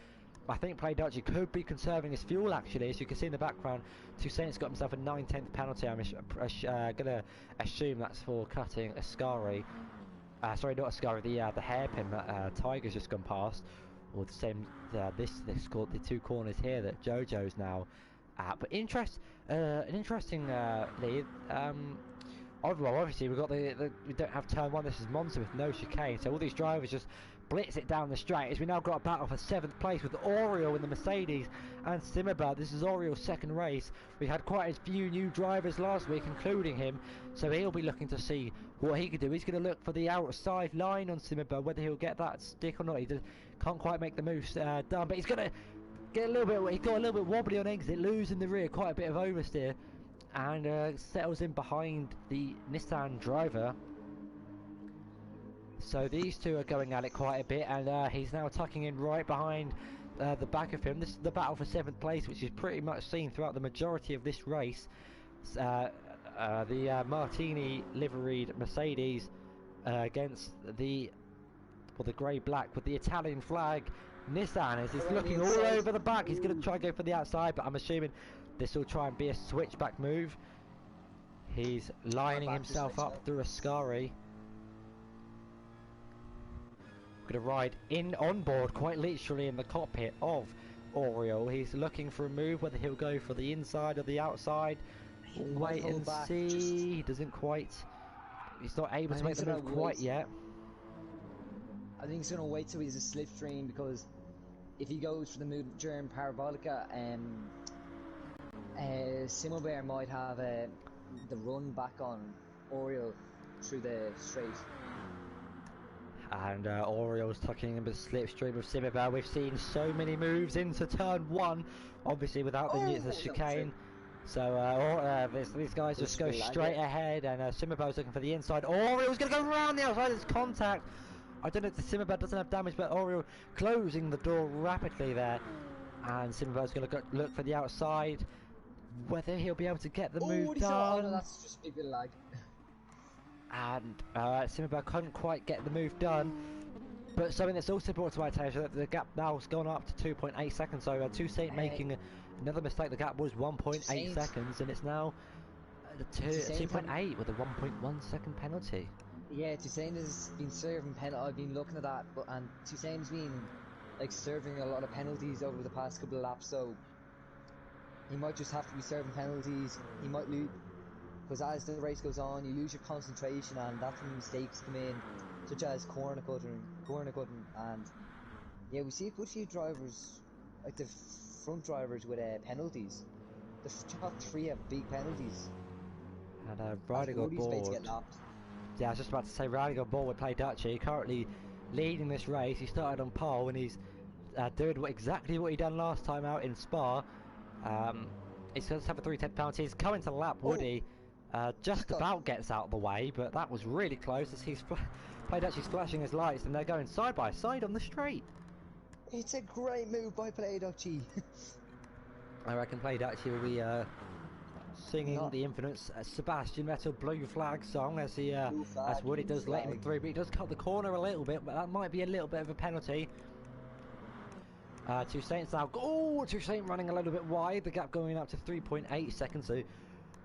I think Play Dutchy could be conserving his fuel, actually. As you can see in the background, Toussaint's got himself a 9/10 penalty. I'm going to assume that's for cutting Ascari. Sorry, not Ascari, the hairpin that Tiger's just gone past, or the same, this called the two corners here that Jojo's now at. But an interesting lead. Well, obviously we don't have turn one. This is Monza with no chicane, so all these drivers just blitz it down the straight. As we now got a battle for 7th place with Oriol in the Mercedes and Simmerberg. This is Oriol's second race. We had quite a few new drivers last week, including him, so he'll be looking to see what he can do. He's going to look for the outside line on Simmerberg, whether he'll get that stick or not. He can't quite make the moves done, but he's going to get a little bit. He got a little bit wobbly on exit, losing the rear, quite a bit of oversteer, and settles in behind the Nissan driver. So these two are going at it quite a bit, and he's now tucking in right behind the back of him. This is the battle for 7th place, which is pretty much seen throughout the majority of this race. The Martini liveried Mercedes against the grey-black with the Italian flag Nissan, as he's looking all over the back. He's going to try and go for the outside, but I'm assuming this will try and be a switchback move. He's lining himself up through Ascari. Going to ride on board, quite literally in the cockpit of Oriol. He's looking for a move, whether he'll go for the inside or the outside. We'll wait and see. He doesn't quite. He's not able to make the move quite yet. I think he's going to wait till he's a slipstream, because if he goes for the move during Parabolica, Simmelbear might have the run back on Oriol through the straight. And Oriol's tucking in the slipstream of Simmerberg. We've seen so many moves into turn one, obviously without the chicane. So these guys just go straight ahead, and Simmerberg's looking for the inside. Oriol's going to go around the outside. There's contact. I don't know if the Simmerberg doesn't have damage, but Oriol closing the door rapidly there. And Simmerberg's going to look for the outside. Whether he'll be able to get the move done. No, that's just a big bit of lag. And Simmerberg couldn't quite get the move done. But something that's also brought to my attention, that the gap now has gone up to 2.8 seconds. So Toussaint making another mistake. The gap was 1.8 seconds, and it's now 2.8 with a 1.1 second penalty. Yeah, Toussaint has been serving penalties. I've been looking at that, and Toussaint's been serving a lot of penalties over the past couple of laps. So he might just have to be serving penalties. He might lose, because as the race goes on, you lose your concentration, and that's when mistakes come in, such as corner cutting, and yeah, we see a good few drivers, like the front drivers, with penalties. The top 3 have big penalties. And riding on board. Yeah, I was just about to say, riding on board with Play Dutchy, currently leading this race. He started on pole, and he's doing exactly what he done last time out in Spa. He's going to have a 3/10 penalty. He's coming to lap Woody. Just about gets out of the way, but that was really close, as Play Dutchy's flashing his lights, and they're going side by side on the straight. It's a great move by Play Dutchy. I reckon Play Dutchy will be singing the infamous Sebastian Vettel Blue Flag song as Woody does let him through, but he does cut the corner a little bit, but that might be a little bit of a penalty. Toussaint's now, Toussaint running a little bit wide, the gap going up to 3.8 seconds, so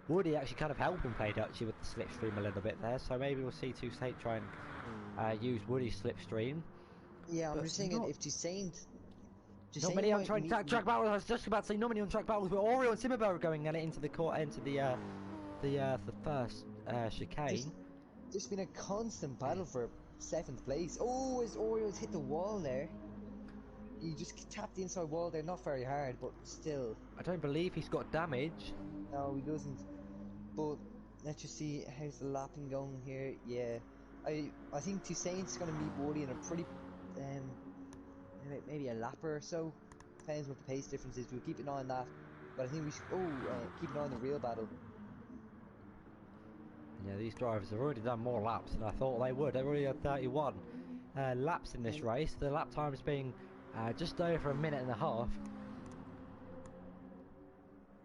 Woody actually kind of helping Play Dutchy with the slipstream a little bit there, so maybe we'll see Toussaint try and use Woody's slipstream. Yeah, I'm just thinking, if Toussaint... Not many on track battles. I was just about to say not many on track battles, but Oriol and Simmerberg are going at it into the first chicane. There's been a constant battle for 7th place. Oh, as Oriol's hit the wall there. He just tapped the inside wall there, not very hard, but still. I don't believe he's got damage. No, he doesn't. But let's just see how's the lapping going here. Yeah, I think Toussaint's going to meet Woody in a pretty maybe a lapper or so. Depends what the pace difference is. We'll keep an eye on that. But I think we should keep an eye on the real battle. Yeah, these drivers have already done more laps than I thought they would. They've already had 31 laps in this race. The lap time's being just over a minute and a half.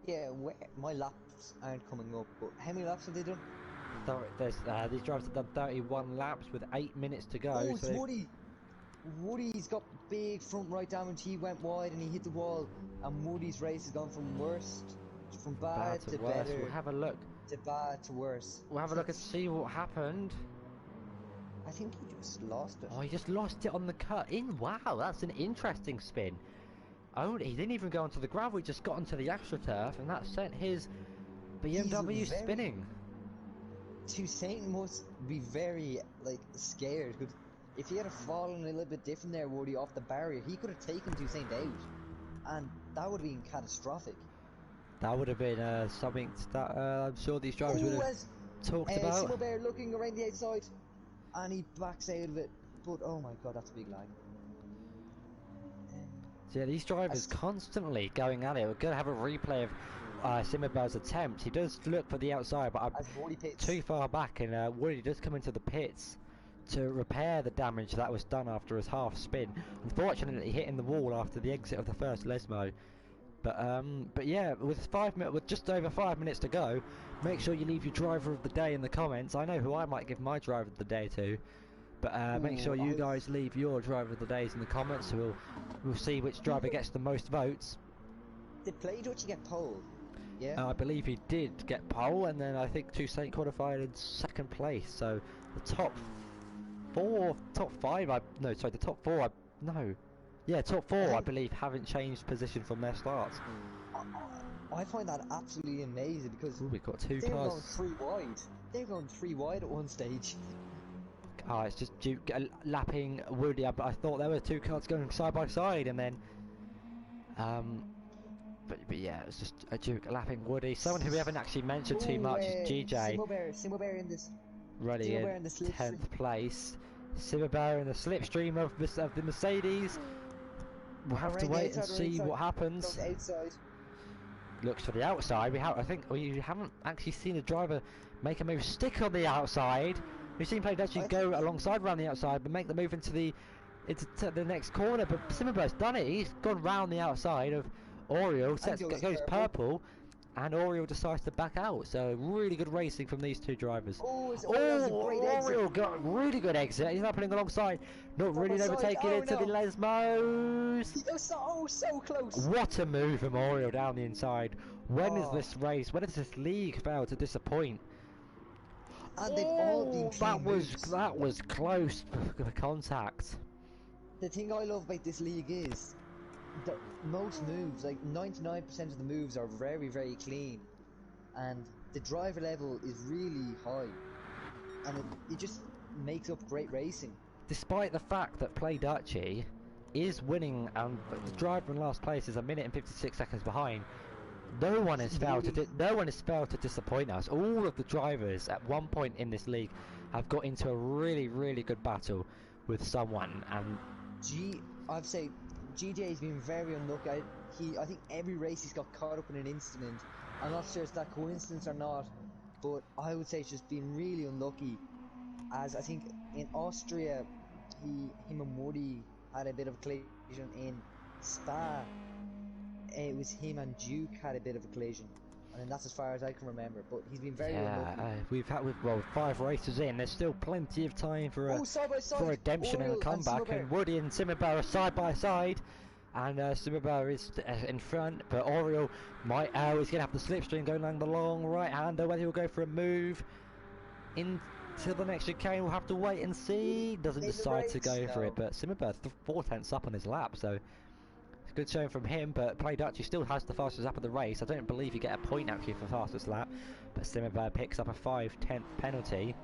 Yeah, my laps aren't coming up, but how many laps have they done? These drivers have done 31 laps with 8 minutes to go. Oh, so it's Woody! Woody's got big front right damage. He went wide and he hit the wall. And Woody's race has gone from bad to worse. better. We'll have a look. To bad to worse. We'll have a look and see what happened. I think he just lost it. Oh, he just lost it on the cut in. Wow, that's an interesting spin. Oh, he didn't even go onto the gravel. He just got onto the AstroTurf, and that sent his BMW spinning. Toussaint must be very scared, because if he had fallen a little bit different there, Woody, off the barrier, he could have taken Toussaint out, and that would have been catastrophic. That would have been something that I'm sure these drivers would have talked about. Simo Bear looking around the outside, and he backs out of it. But oh my god, that's a big lag. So yeah, these drivers constantly going at it. We're going to have a replay of Simo Bear's attempt. He does look for the outside, but I'm too far back, and Woody does come into the pits to repair the damage that was done after his half spin. Unfortunately, hitting the wall after the exit of the first Lesmo. But yeah, with just over 5 minutes to go, make sure you leave your driver of the day in the comments. I know who I might give my driver of the day to, but make sure you guys leave your driver of the days in the comments, so we'll see which driver gets the most votes. Did Play-Doh get pole? Yeah. I believe he did get pole, and then I think Toussaint qualified in second place. So the top four, top four, I believe, haven't changed position from their starts. I find that absolutely amazing, because we've got two they cars. Going 3 wide. They're going 3 wide at one stage. Oh, it's just Duke lapping Woody. I thought there were 2 cars going side by side, and then but yeah, it's just a Duke lapping Woody. Someone who we haven't actually mentioned too much is GJ. Simo Bear in this. Running in 10th place. Simo Bear in the slipstream of the Mercedes. We'll have to wait and see what happens. Looks for the outside. I think we haven't actually seen a driver make a move stick on the outside. We've seen players actually go alongside around the outside, but make the move into the next corner. But Simo Bear's done it. He's gone round the outside of Oriole, goes purple, and Oriole decides to back out. So really good racing from these 2 drivers. Oriole got a really good exit. He's happening alongside, not really overtaking into the Lesmos. He was so close. What a move from Oriole down the inside. When is this race? When does this league fail to disappoint? And they've all been that was close for contact. The thing I love about this league is that most moves, like 99% of the moves, are very, very clean, and the driver level is really high, and it just makes up great racing. Despite the fact that Play Dutchy is winning, and the driver in last place is 1 minute and 56 seconds behind, no one has failed to disappoint us. All of the drivers at one point in this league have got into a really, really good battle with someone, and I'd say GJ's been very unlucky. I think every race he's got caught up in an incident. I'm not sure if it's that coincidence or not, but I would say it's just been really unlucky. As I think in Austria, him and Woody had a bit of a collision. In Spa, it was him and Duke had a bit of a collision, and that's as far as I can remember. But he's been very unlucky. We've 5 races in. There's still plenty of time for redemption and a comeback. And Woody and Simo Bear are side by side, and Simo Bear is in front. But Oriole might he's gonna have the slipstream going along the long right hander. Whether he'll go for a move into the next chicane, we'll have to wait and see. Doesn't decide to go for it, but Simo Bear 4/10 up on his lap, so. Good showing from him, but Play Dutchy still has the fastest lap of the race. I don't believe you get a point actually for fastest lap, but Simo Bear picks up a 5/10 penalty.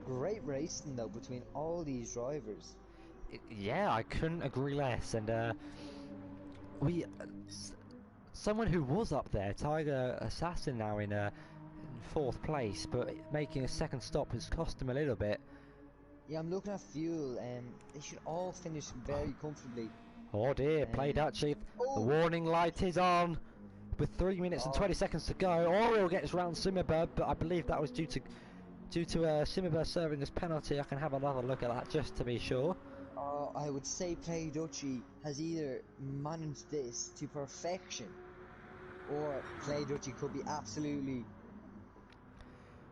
Great racing though between all these drivers. Yeah, I couldn't agree less. And someone who was up there, Tiger Assassin, now in 4th place, but making a second stop has cost him a little bit. Yeah, I'm looking at fuel, and they should all finish very comfortably. Oh dear, played actually. The warning light is on. With 3 minutes and 20 seconds to go, Oriel gets round Simmerberg, but I believe that was due to Simmerberg serving as penalty. I can have another look at that just to be sure. I would say Play Dutchy has either managed this to perfection, or Play Dutchy could be absolutely...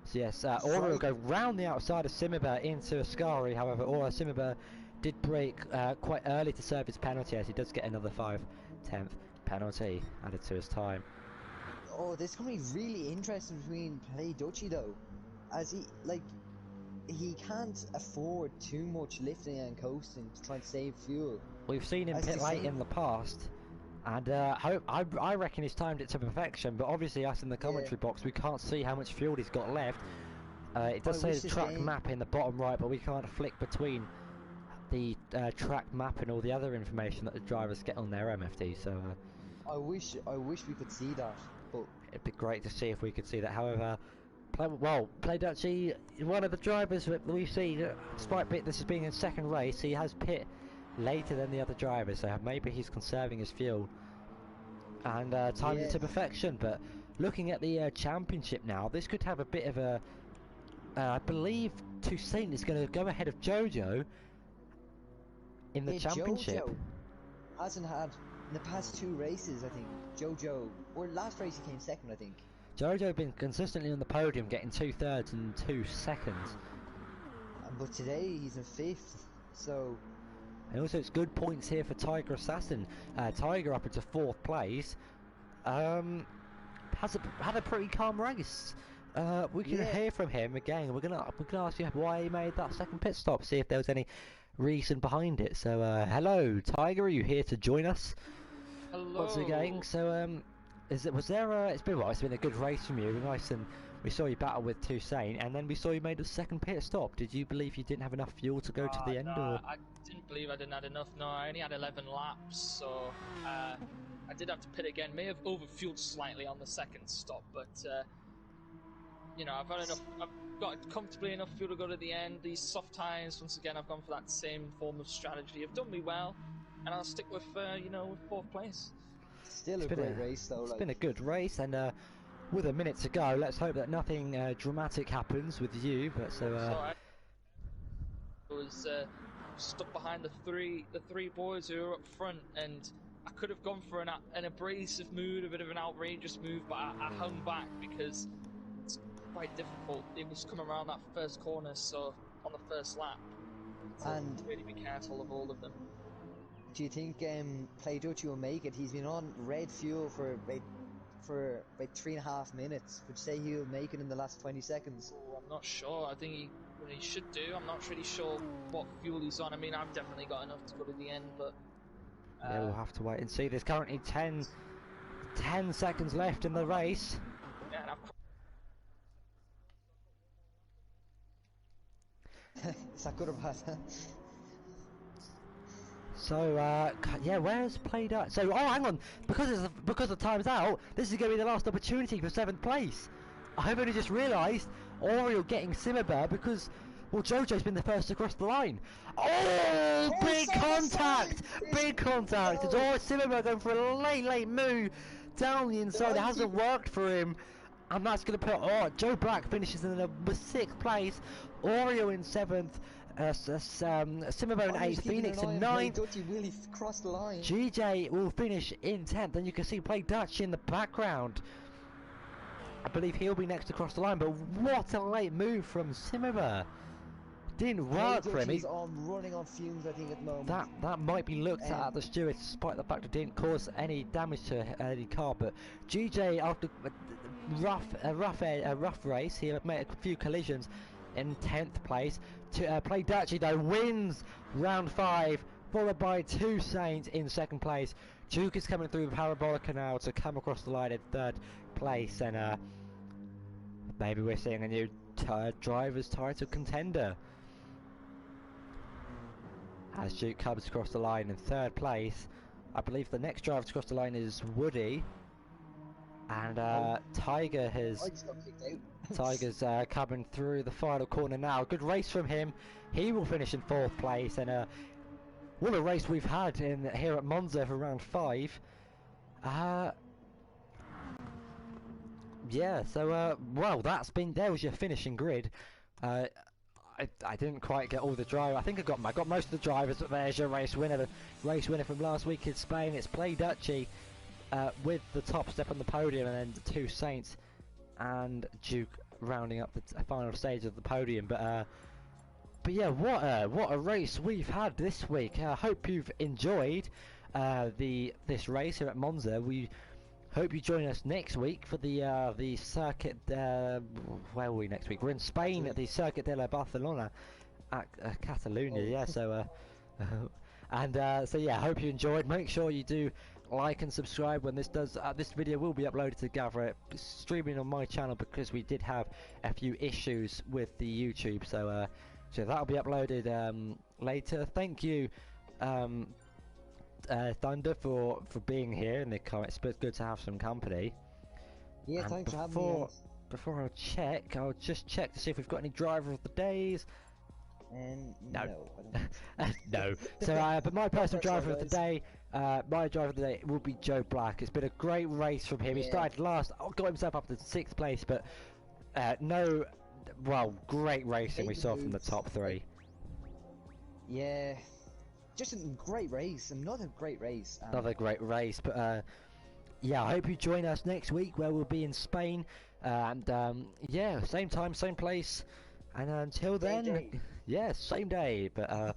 So yes, Oriel go round the outside of Simmerberg into Ascari. However, Simmerberg did break quite early to serve his penalty, as he does get another 5/10 penalty added to his time. Oh, this is going to be really interesting between Play Dutchy though, as he can't afford too much lifting and coasting to try and save fuel. We've seen him pit late in the past, and I reckon he's timed it to perfection, but obviously us in the commentary box, we can't see how much fuel he's got left. It does say the track map in the bottom right, but we can't flick between the track map and all the other information that the drivers get on their MFD, so I wish we could see that, but it'd be great to see if we could see that. However, Play Dutchy, one of the drivers that we see, despite this has been his second race, he has pit later than the other drivers, so maybe he's conserving his fuel and timed it to perfection. But looking at the championship now, this could have a bit of a I believe Toussaint is going to go ahead of Jojo in the championship. Jojo hasn't had in the past 2 races, I think. Jojo, or last race he came second, I think. Jojo been consistently on the podium, getting 2/3 and 2 seconds. But today he's in 5th, so. And also it's good points here for Tiger Assassin. Tiger up into 4th place. Has had a pretty calm race. We can hear from him again. We're gonna ask you why he made that second pit stop. See if there was any reason behind it. So hello, Tiger. Are you here to join us? Hello. Once again. So it's been a good race from you. Nice, and we saw you battle with Toussaint, and then we saw you made a second pit stop. Did you believe you didn't have enough fuel to go to the end? No, or? I didn't believe I didn't have enough. No, I only had 11 laps, so I did have to pit again. May have overfueled slightly on the second stop, but you know, I've got comfortably enough fuel to go to the end. These soft tyres, once again, I've gone for that same form of strategy. Have done me well, and I'll stick with with 4th place. Still a great race though. It's been a good race, and with a minute to go, let's hope that nothing dramatic happens with you. But I was stuck behind the three boys who were up front, and I could have gone for an abrasive move, a bit of an outrageous move, but I hung back because it's quite difficult. It was coming around that first corner, so on the first lap, and really be careful of all of them. Do you think Play Dutchy will make it? He's been on red fuel for about 3.5 minutes. Would you say he'll make it in the last 20 seconds? Oh, I'm not sure. I think he should do. I'm not really sure what fuel he's on. I mean, I've definitely got enough to go to the end, but yeah, we'll have to wait and see. There's currently 10 seconds left in the race. Yeah, and is that good or bad? So, yeah, where's Play Dutchy? So, hang on, because the time's out, this is going to be the last opportunity for 7th place. I've only just realised Oriel getting Simmerberg because, well, Jojo's been the first to cross the line. Oh, big contact! Big contact! It's Simmerberg going for a late move down the inside. It hasn't worked for him. And that's going to put, Joe Black finishes in the 6th place, Oriel in 7th, Simmerberg in 8th, Phoenix in 9th. Really crossed the line. GJ will finish in 10th, and you can see Play Dutchy in the background. I believe he'll be next to cross the line, but what a late move from Simmerberg. Didn't work for him. He's running on fumes, I think, at the moment. That might be looked at the stewards, despite the fact it didn't cause any damage to any car. But GJ, after a rough race, he made a few collisions in 10th place. Play Dutchy though wins round 5, followed by Toussaint in 2nd place. Duke is coming through the Parabolica now to come across the line in 3rd place, and maybe we're seeing a new driver's title contender. As Duke comes across the line in 3rd place, I believe the next driver to cross the line is Woody. And Tiger has... I just got kicked out. Tiger's coming through the final corner now. Good race from him. He will finish in 4th place, and what a race we've had in here at Monza for round 5. Yeah, so well, there was your finishing grid. I didn't quite get all the drivers. I think I got most of the drivers, but there's your race winner. The race winner from last week in Spain. It's Play Dutchy with the top step on the podium, and then the 2 Saints and Duke rounding up the final stage of the podium. But yeah, what a race we've had this week. I hope you've enjoyed this race here at Monza. We hope you join us next week for the circuit. Where are we next week? We're in Spain at the Circuit de la Barcelona at Catalonia. Yeah, so so yeah, hope you enjoyed. Make sure you do like and subscribe when this does. This video will be uploaded to GAVRA, streaming on my channel, because we did have a few issues with the YouTube. So that'll be uploaded later. Thank you, Thunder, for being here in the comments. But it's good to have some company. Yeah, And thanks for having me. Before I'll just check to see if we've got any driver of the days. No, I don't. No. So, but my personal driver of the day, will be Joe Black. It's been a great race from him. He started last, got himself up to 6th place, but great racing we saw from the top 3. Yeah, just a great race. Another great race. But yeah, I hope you join us next week, where we'll be in Spain. Yeah, same time, same place. And until then, yeah, same day. But